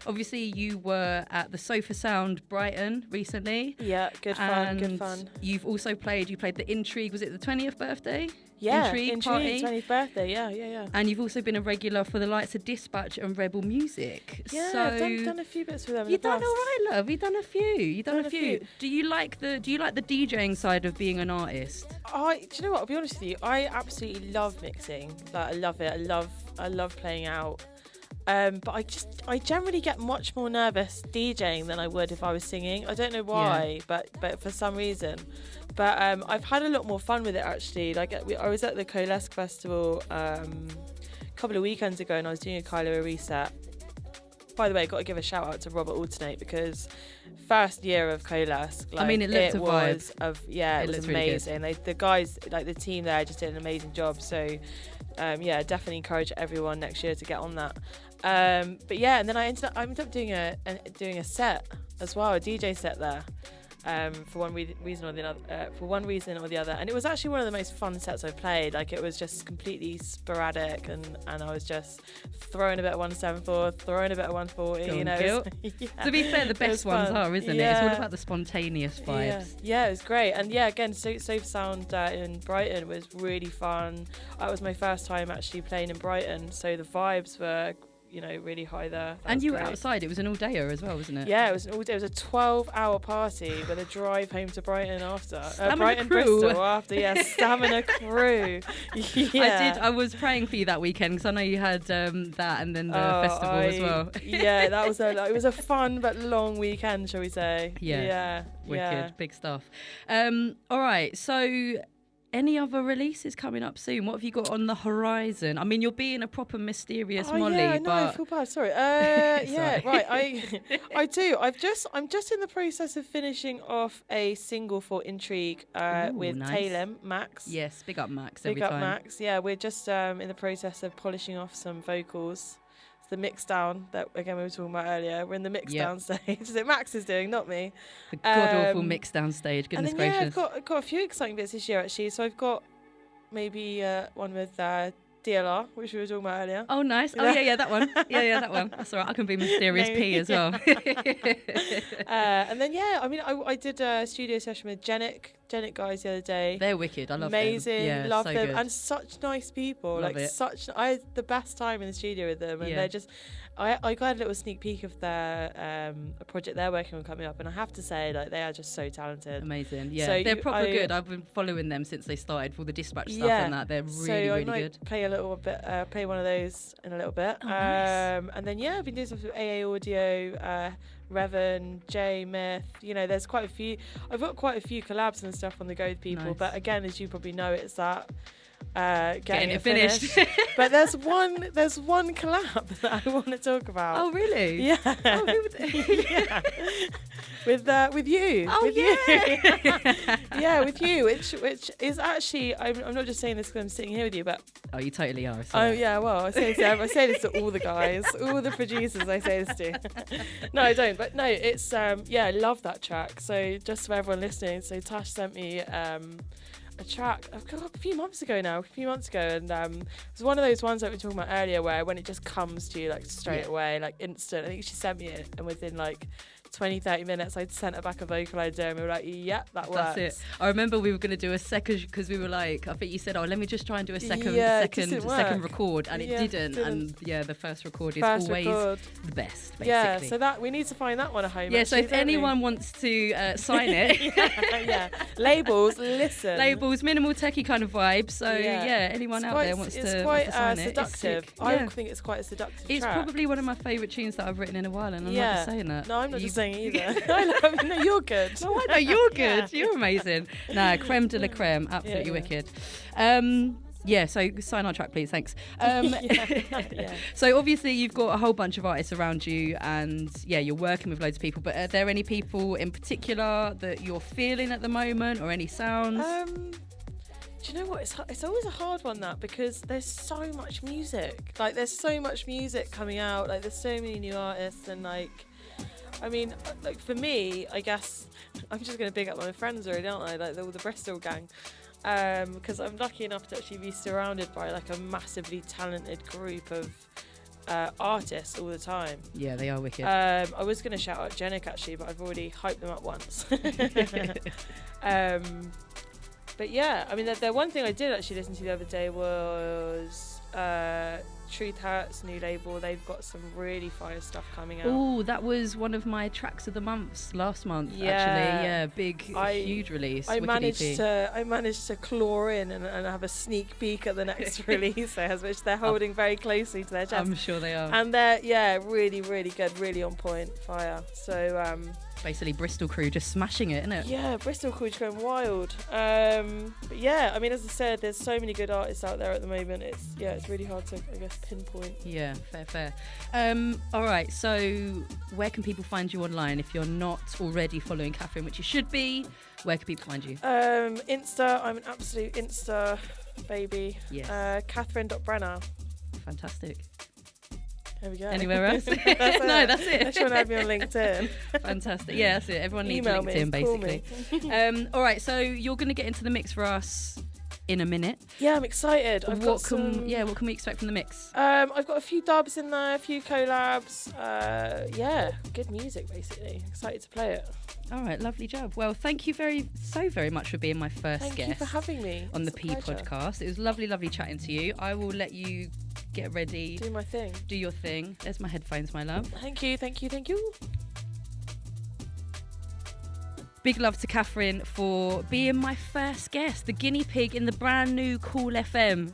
Obviously, you were at the Sofa Sound Brighton recently. Yeah, good fun, good And fun. you've also played the Intrigue. Was it the 20th birthday? Yeah, Intrigue party. 20th birthday, yeah. And you've also been a regular for the likes of Dispatch and Rebel Music. Yeah, so I've done a few bits with them. You've done all right, love. You've done a few. You've done a few. few. Do you like the DJing side of being an artist? Do you know what? I'll be honest with you. I absolutely love mixing. Like, I love it. I love playing out. But I generally get much more nervous DJing than I would if I was singing. I don't know why, but for some reason. But I've had a lot more fun with it actually. Like I was at the Kool festival a couple of weekends ago, and I was doing a Kylo Ari set. By the way, got to give a shout out to Robert Alternate because first year of Koolesque, like, I mean, it looked a vibe. It was amazing. Really the guys, like the team there, just did an amazing job. So, definitely encourage everyone next year to get on that. But yeah, and then I ended up doing a set as well, a DJ set there. For one reason or the other, and it was actually one of the most fun sets I've played. Like, it was just completely sporadic, and I was just throwing a bit of 174, throwing a bit of 140. To be fair, the best ones are, isn't it? It's all about the spontaneous vibes. Yeah, it was great. And yeah, again, Sofa Sound in Brighton was really fun. It was my first time actually playing in Brighton, so the vibes were really high there. And you were outside. It was an all-dayer as well, wasn't it? Yeah, it was an all-day. It was a 12-hour party with a drive home to Brighton after. Brighton, crew. Bristol after. Yeah, Stamina Crew. Yeah. I was praying for you that weekend because I know you had that and then the festival as well. Yeah, that was it was a fun but long weekend, shall we say? Yeah. Wicked, big stuff. All right, so. Any other releases coming up soon? What have you got on the horizon? I mean, you're being a proper mysterious Molly, yeah, I know, but I feel bad. Sorry. Yeah, right. I do. I'm just in the process of finishing off a single for Intrigue with nice. Taylor Max. Yes, big up Max. Big up Max. Yeah, we're just in the process of polishing off some vocals. the mix down that again we were talking about earlier. We're in the mix Yep. down stage that Max is doing, not me. The god-awful mix down stage, goodness and then, gracious. Yeah, I've got a few exciting bits this year actually. So I've got maybe one with DLR, which we were talking about earlier. Oh, nice. Oh, yeah, that one. Yeah, that one. That's all right. I can be Mysterious P as well. And then, yeah, I mean, I did a studio session with Genic guys the other day. They're wicked. I love Amazing. them. Yeah, love so them. good. And such nice people. Love like, it. I had the best time in the studio with them. And they're just, I got a little sneak peek of their a project they're working on coming up. And I have to say, like, they are just so talented. Amazing. Yeah, So they're proper good. I've been following them since they started for the Dispatch stuff and that. They're really, really I might good. play a little bit, play one of those in a little bit. Oh, nice. And then, yeah, I've been doing stuff with AA Audio, Revan, J Myth. You know, there's quite a few. I've got quite a few collabs and stuff on the go with people. Nice. But again, as you probably know, it's that getting it finished. But there's one collab that I want to talk about. Oh, really? Yeah. Oh, who would Yeah. with you. Oh, with yeah. you. Yeah, with you, which is actually, I'm not just saying this because I'm sitting here with you, but Oh, you totally are. oh yeah, well, I say this to all the guys, all the producers. I say this to. No, I don't. But no, it's yeah, I love that track. So just for everyone listening, so Tash sent me a track a few months ago, and it was one of those ones that we were talking about earlier, where when it just comes to you like straight away, like instant. I think she sent me it, and within like 20-30 minutes I'd sent her back a vocal idea and we were like, yeah, that works. That's it. I remember we were going to do a second because we were like, I think you said, oh, let me just try and do a second record, and it didn't. And yeah, the first record is always the best, basically. Yeah, so that we need to find that one a home. Yeah, actually, so if anyone wants to sign it, yeah, labels, listen. Labels, minimal techie kind of vibe. So yeah, anyone out there wants to sign it. It's seductive. I think it's quite a seductive It's track. probably one of my favourite tunes that I've written in a while, and I'm not just saying that. No, I'm not just saying it either. I love it. No, you're good. No, I know you're good. You're amazing. No, creme de la creme, absolutely wicked. Yeah, so sign our track, please. Thanks. So obviously you've got a whole bunch of artists around you, and yeah, you're working with loads of people. But are there any people in particular that you're feeling at the moment, or any sounds? Do you know what? It's always a hard one, that, because there's so much music. Like, there's so much music coming out. Like, there's so many new artists, and like, I mean, like for me, I guess I'm just gonna big up my friends already, aren't I? Like all the Bristol gang. Because I'm lucky enough to actually be surrounded by like a massively talented group of artists all the time. Yeah, they are wicked. I was going to shout out Genic actually, but I've already hyped them up once. But yeah, I mean, the one thing I did actually listen to the other day was Truth Hurts new label. They've got some really fire stuff coming out. Oh, that was one of my tracks of the month last month. Yeah. Actually, yeah, big, huge release. I managed EP. to claw in and have a sneak peek at the next release, which they're holding very closely to their chest. I'm sure they are. And they're really, really good, really on point, fire. So basically Bristol crew just smashing it, isn't it? yeah, Bristol crew just going wild. But yeah, I mean, as I said, there's so many good artists out there at the moment. It's really hard to, I guess, pinpoint. Yeah, fair. All right, so where can people find you online if you're not already following Kathryn, which you should be? Where can people find you? Insta, I'm an absolute Insta baby. Yes. Kathryn.Breenna. Fantastic. There we go. Anywhere else? That's it. No, that's it. Unless you want to have me on LinkedIn. Fantastic. Yeah, that's it. Everyone needs Email LinkedIn, me, call basically. All right, so you're going to get into the mix for us in a minute. Yeah, I'm excited. What can we expect from the mix? I've got a few dubs in there, a few collabs. Yeah, good music, basically. Excited to play it. All right, lovely job. Well, thank you so very much for being my first Thank guest you for having me. on the It's a P pleasure. podcast. It was lovely chatting to you. I will let you get ready. Do my thing. Do your thing. There's my headphones, my love. Thank you. Big love to Kathryn for being my first guest, the guinea pig in the brand new Kool FM.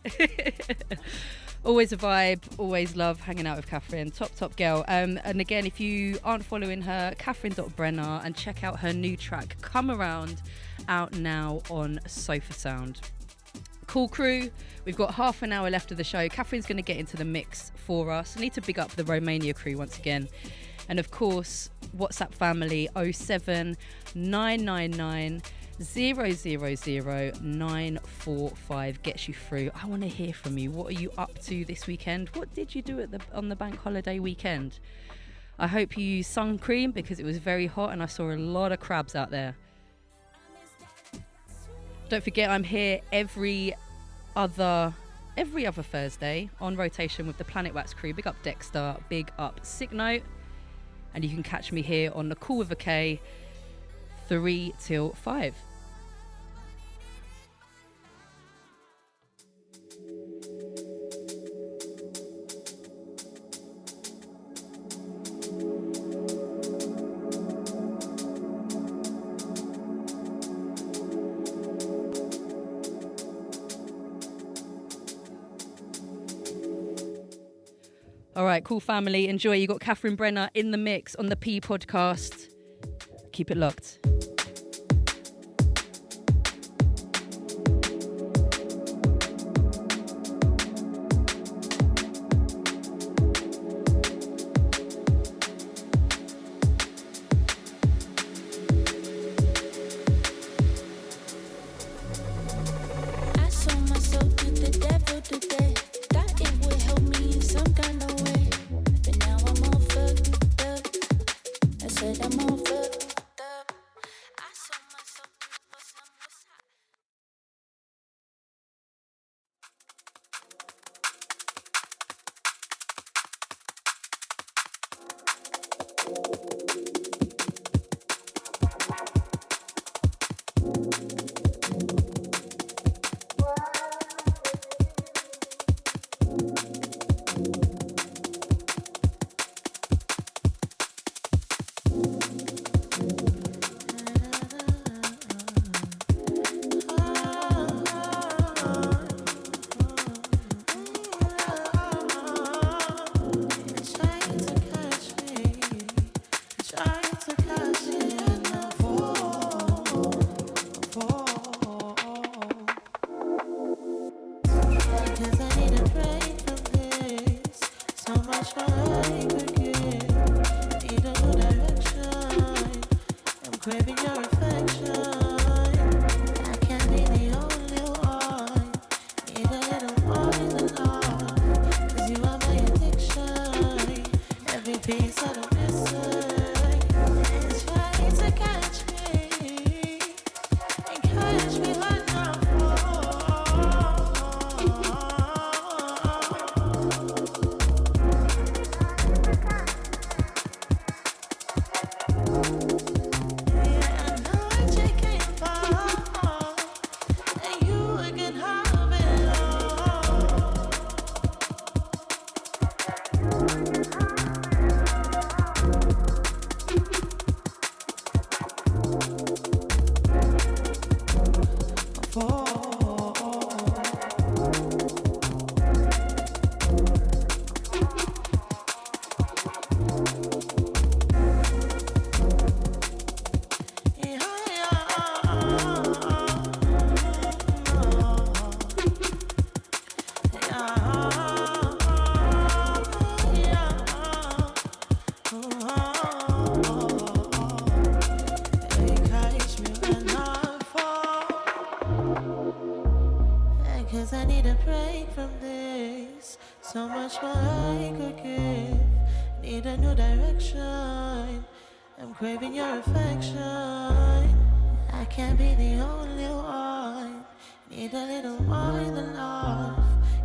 Always a vibe, always love hanging out with Kathryn. Top girl. And again, if you aren't following her, Kathryn.Breenna, and check out her new track, Come Around, out now on Sofa Sound. Kool crew, we've got half an hour left of the show. Kathryn's going to get into the mix for us. I need to big up the Romania crew once again. And of course, WhatsApp family 07999 0000945 gets you through. I want to hear from you. What are you up to this weekend? What did you do on the bank holiday weekend? I hope you used sun cream because it was very hot and I saw a lot of crabs out there. Don't forget, I'm here every other Thursday on rotation with the Planet Wax crew. Big up Dexter, big up Sick Note. And you can catch me here on the Kool with a K, 3 till 5. All right, cool family. Enjoy. You got Kathryn Breenna in the mix on the P podcast. Keep it locked. I sold myself to the devil today. Thought it would help me in some kind of way. But now I'm all fucked up. I said I'm all fucked up. I sold myself for some was hot. Craving your affection. I can't be the only one. Need a little more than love. 'Cause you are my addiction. Every piece of the missing. It's trying to catch me. And catch me like I'm craving your affection. I can't be the only one. Need a little more than love.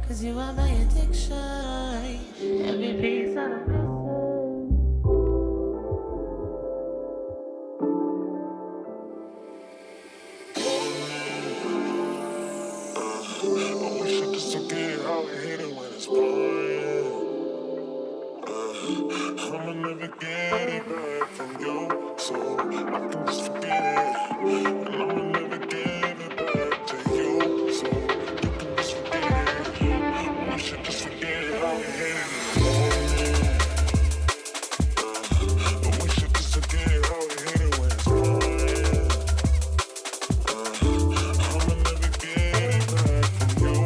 'Cause you are my addiction. Every piece of the missing. I wish I could forget how we hit it when it's pouring. I'ma never get it back from you, so I can just forget it. And I'ma never give it back to you, so you can just forget it. I wish I could forget how we hit it in the morning. I wish I could forget how we hit it when it's pouring. I'ma never get it back from you,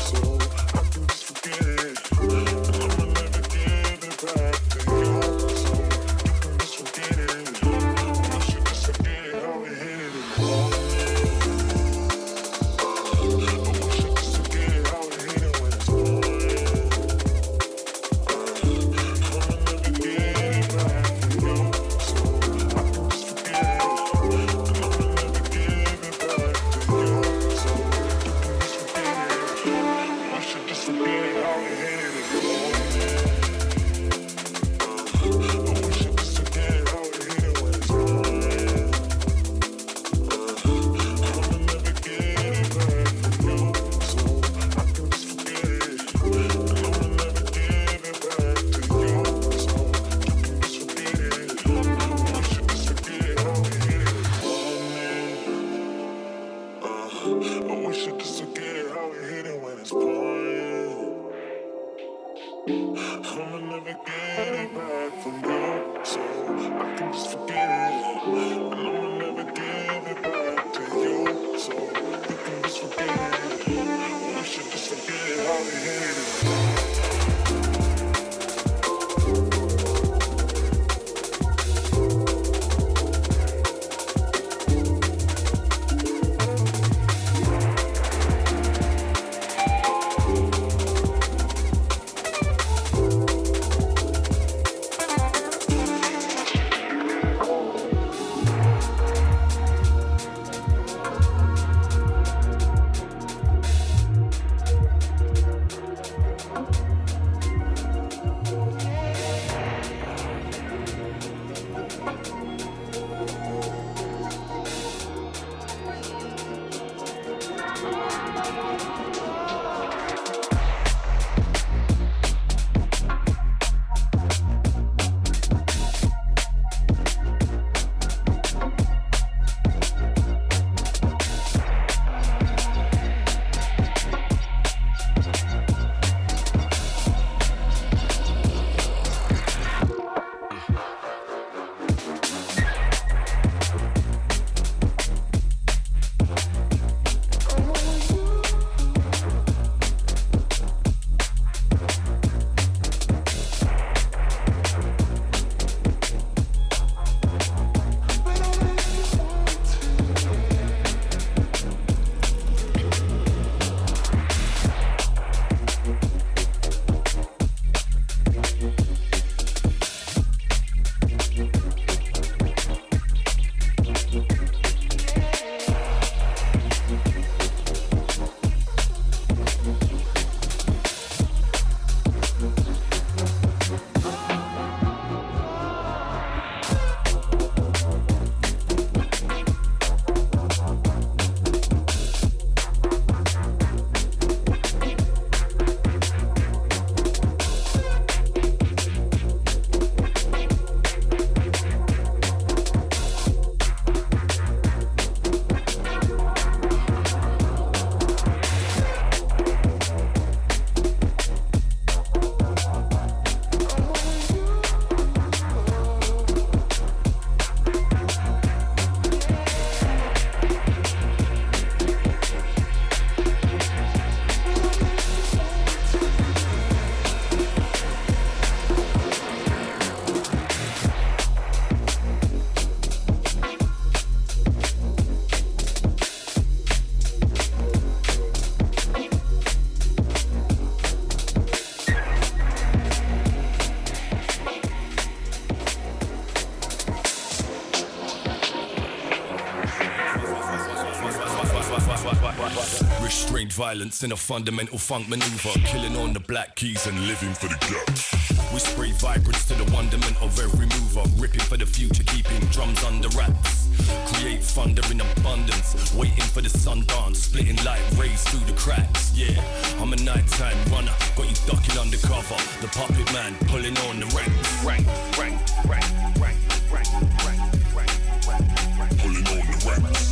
so I can just forget it. And I'ma never give it back to you, so you can just forget it. I wish I could forget how we hit it in the morning. how we hit it this morning. I wish I could forget how we hit it when it's pouring. I'ma never get it back from you, so I can just forget it. And I'ma never give it back to you, so you can just forget it. I wish I could forget how we hit it this morning. I wish I could forget how we hit it when it's pouring. I'ma never get it back from you, so I can just forget it. And I'ma never give it back to you, so you can just forget it. I wish I could forget how we hit it. Restrained violence in a fundamental funk maneuver, killing on the black keys and living for the gaps. We spray vibrance to the wonderment of every mover, ripping for the future, keeping drums under wraps. Create thunder in abundance, waiting for the sun dance, splitting light rays through the cracks. Yeah, I'm a nighttime runner, got you ducking undercover. The puppet man pulling on the ranks. Rank. Pulling on the ranks.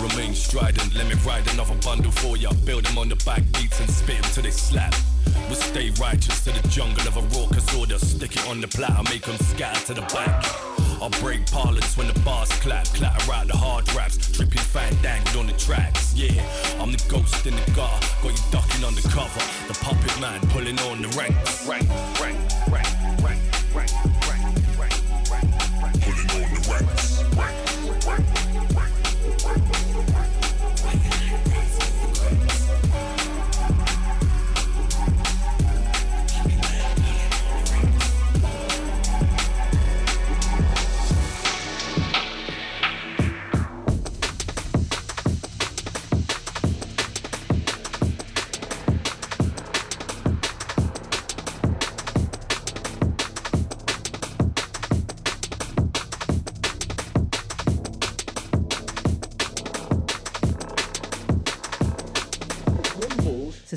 Remain strident, let me ride another bundle for ya. Build them on the back beats and spit them till they slap. We'll stay righteous to the jungle of a raucous order. Stick it on the platter, make them scatter to the back. I'll break parlance when the bars clap. Clatter out the hard raps, dripping fandangled on the tracks. Yeah, I'm the ghost in the gutter, got you ducking under cover. The puppet man pulling on the ranks. Rank. Pulling on the ranks.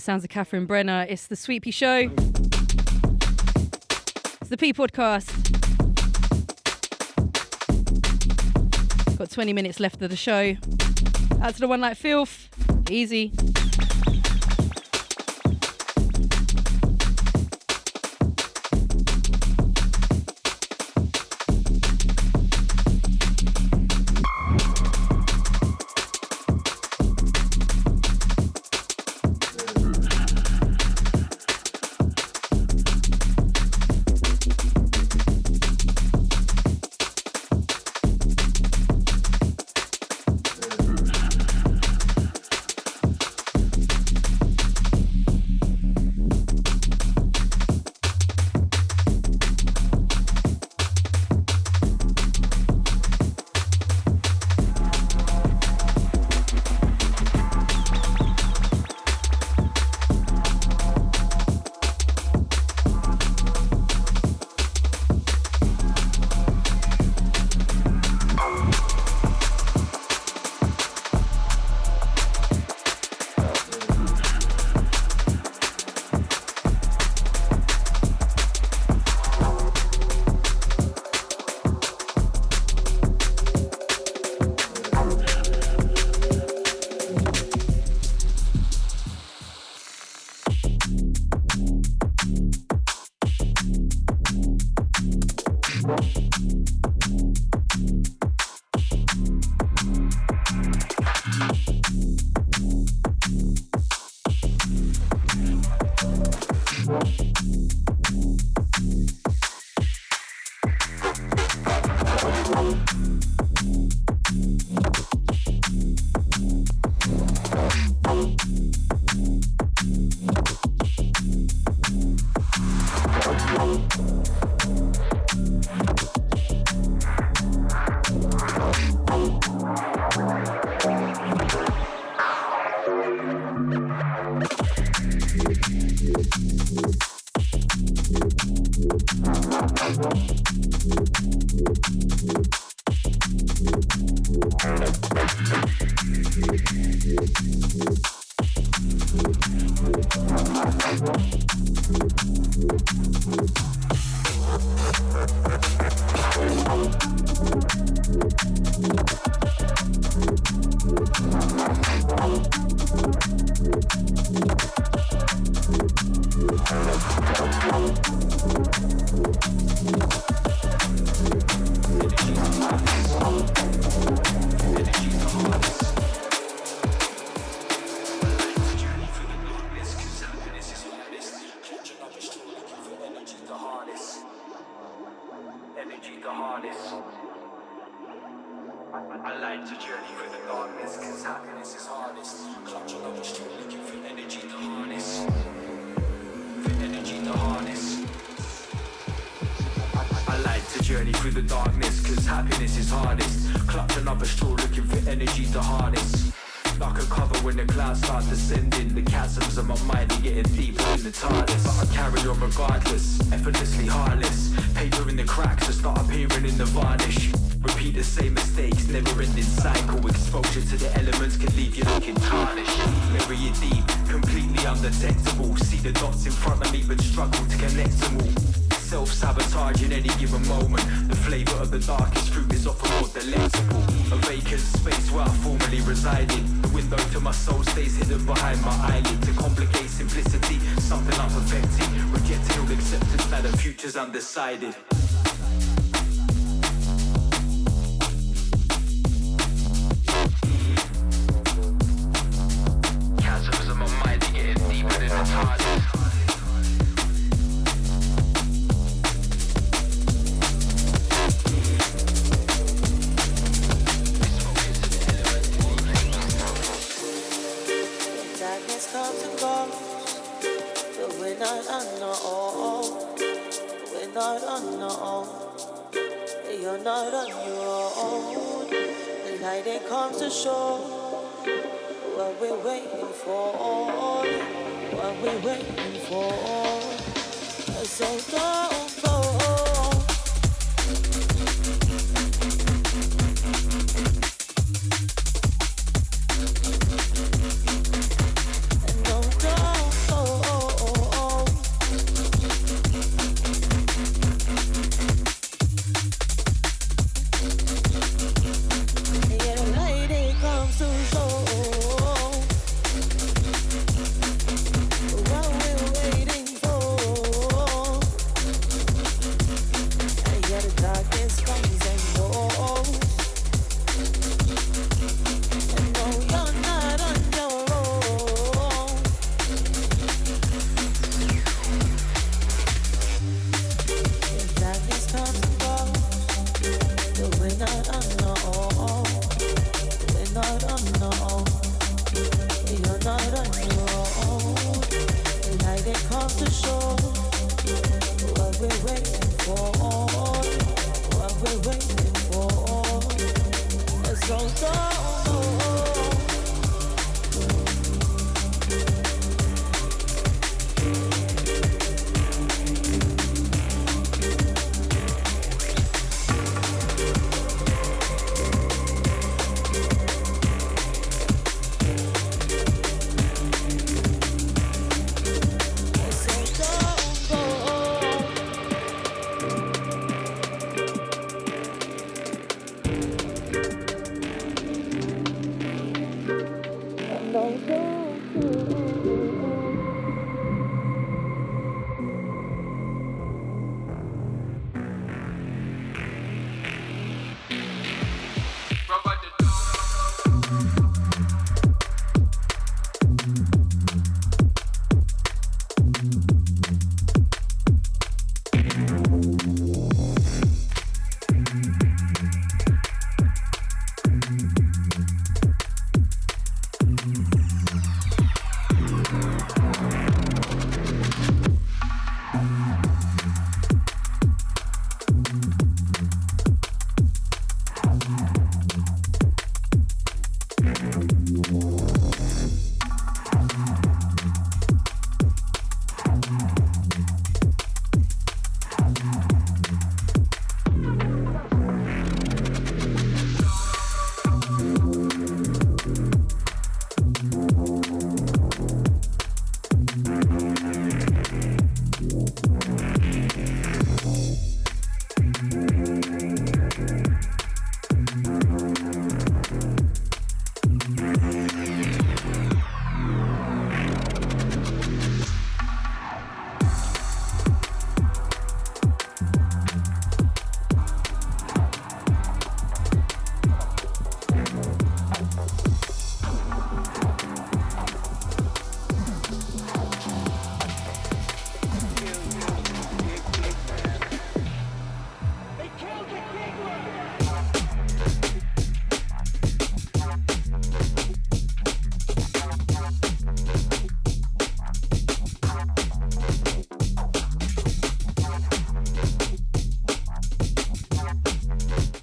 sounds of Kathryn Breenna. It's the Sweetpea Show. It's the PeaPodcast. Got 20 minutes left of the show. Out to the one like filth. Easy. Undecided. Chasms in my mind are getting deeper than the TARDIS. Darkness comes and goes, but we're not unknown. We're not unknown. You're not on your own. The light it comes to show what we're waiting for. What we're waiting for. So don't go. And don't go. comes to show what we're waiting for, what we're waiting for. So don't know.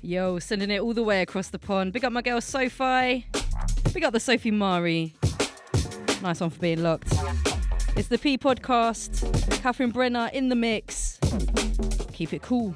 Yo, sending it all the way across the pond. Big up my girl Sophie. Big up the Sophie Mari. Nice one for being locked. It's the P podcast. Kathryn Breenna in the mix. Keep it cool.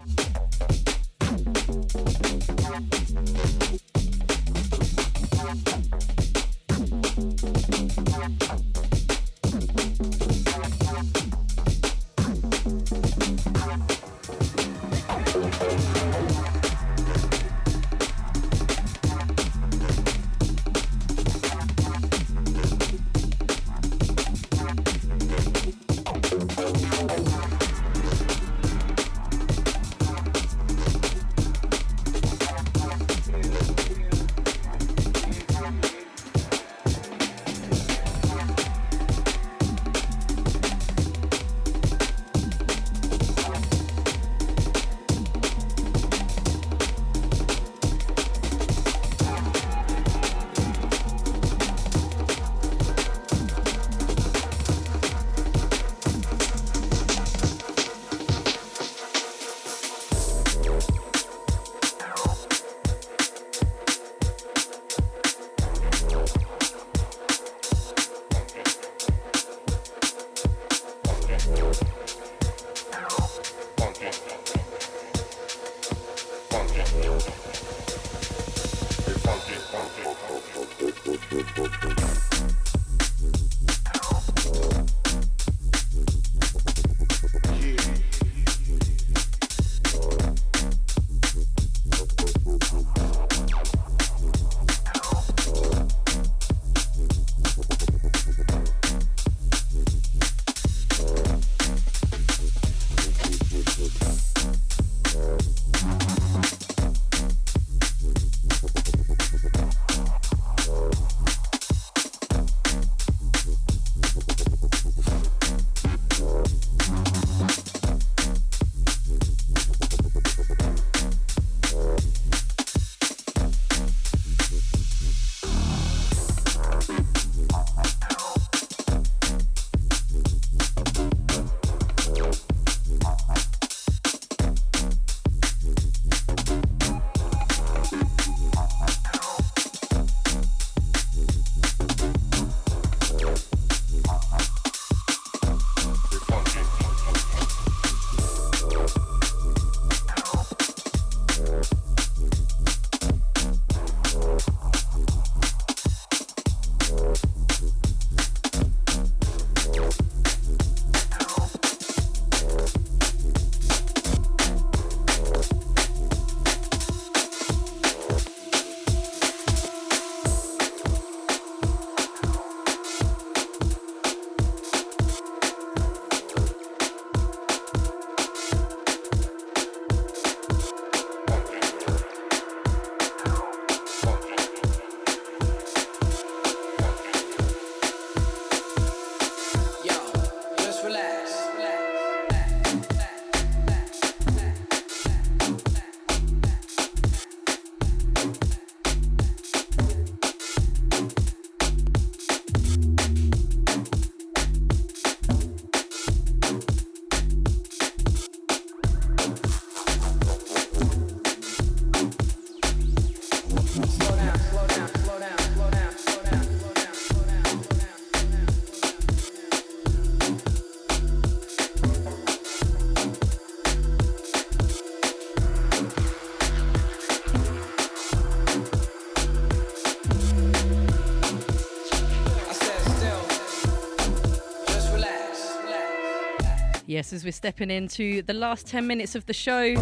Yes, as we're stepping into the last 10 minutes of the show,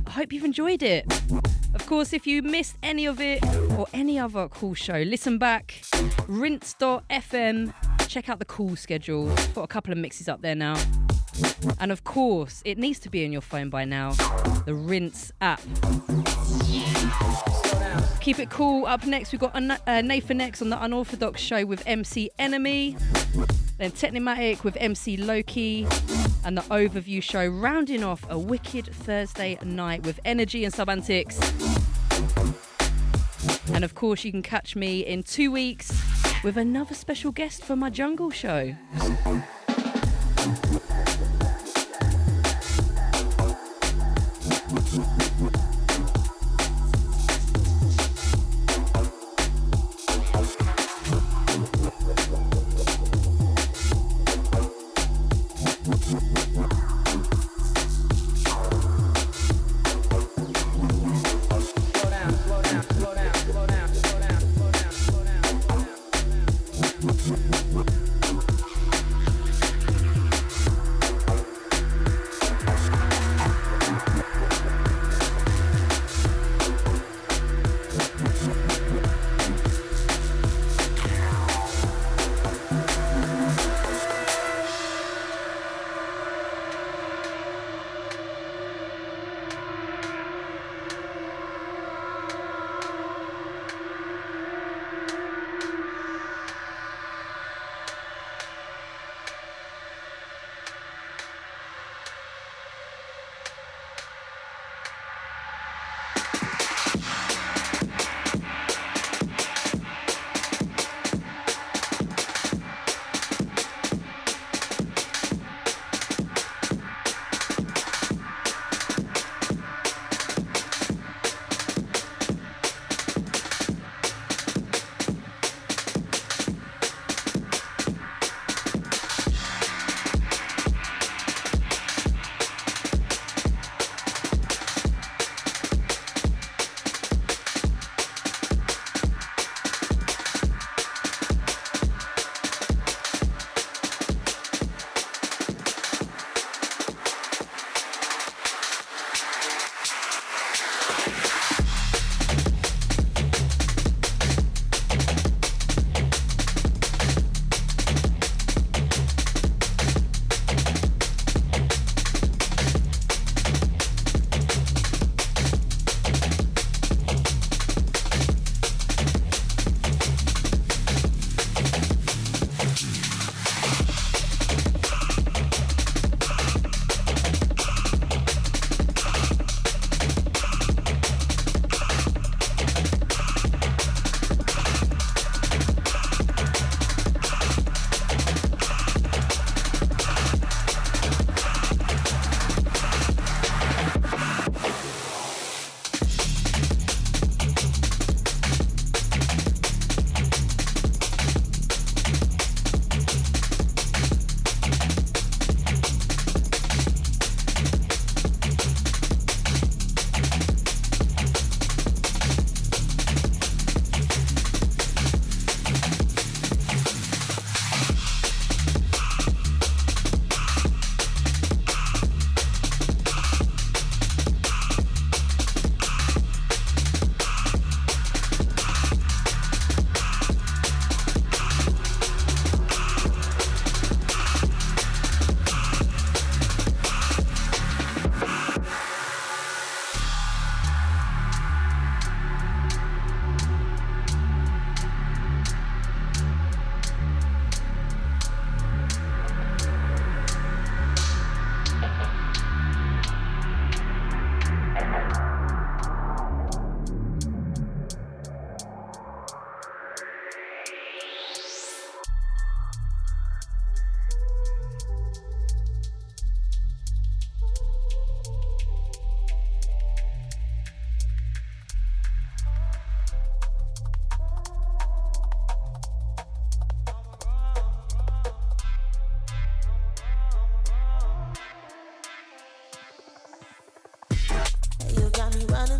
I hope you've enjoyed it. Of course, if you missed any of it or any other Kool show, listen back, rinse.fm, check out the Kool schedule. Got a couple of mixes up there now. And of course, it needs to be in your phone by now, the Rinse app. Keep it cool. Up next, we've got Nathan X on the Unorthodox show with MC Enemy. Then Technimatic with MC Loki. And the Overview show rounding off a wicked Thursday night with Energy and Subantics. And of course, you can catch me in 2 weeks with another special guest for my Jungle show.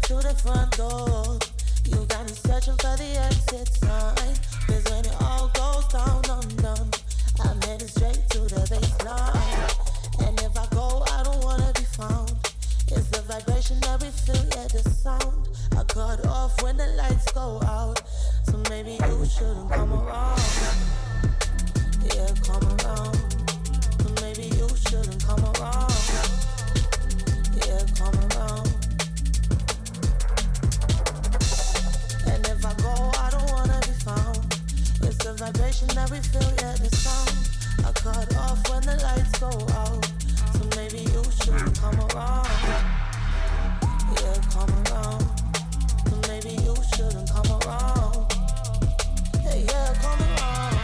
to the front door. You got me searching for the exit sign. 'Cause when it all goes down, I'm done. I'm headed straight to the baseline. And if shouldn't come around. Yeah, come around. But maybe you shouldn't come around. Yeah, come around. And if I go, I don't wanna be found. It's the vibration that we feel, yeah, the sound. I cut off when the lights go out. So maybe you shouldn't come around. Yeah, come around. So maybe you shouldn't come around. Hey, yeah, come around.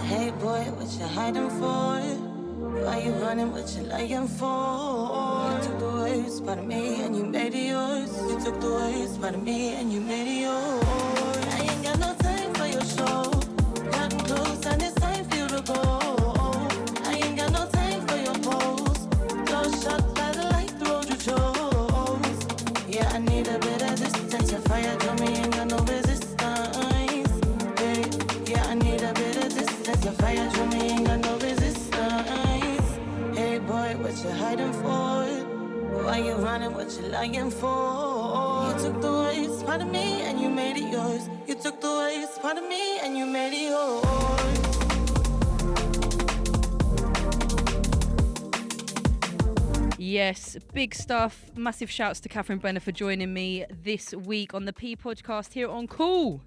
Hey boy, what you hiding for? Why you running? What you lying for? You took the worst part of me and you made it yours. You took the worst part of me and you made it yours. I ain't got no time for your show. Gotten close and it's time for you to go. I ain't got no time for your pose. Close shot by the light, the road you chose. Yeah, I need a bit of distance. Your fire told me ain't got no resistance. Hey, yeah, I need a bit of distance. Your fire told me ain't got no resistance. Hey boy, what you hiding for? Why you running? What you lying for? You took the worst part of me and you made it yours. You took the worst part of me and you made it yours. Yes, big stuff. Massive shouts to Kathryn Breenna for joining me this week on the PeaPod here on Kool.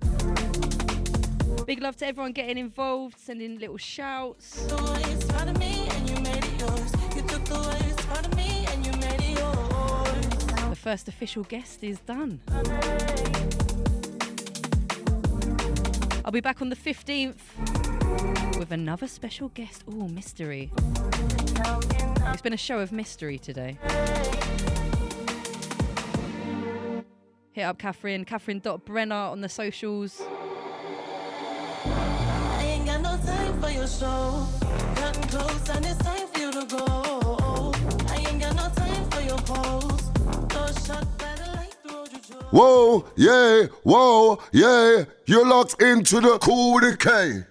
Big love to everyone getting involved, sending little shouts. The worst part of me and you made it yours. You took the worst part of me and you made it yours. The first official guest is done. I'll be back on the 15th with another special guest. Oh, mystery. It's been a show of mystery today. Hit up Kathryn, Kathryn.Breenna on the socials. I ain't got no time for your show. Cutting close and it's time for you to go. I ain't got no time for your pose. Those shot by the light, the road you chose. Whoa, yeah, you're locked into the Kool with a K.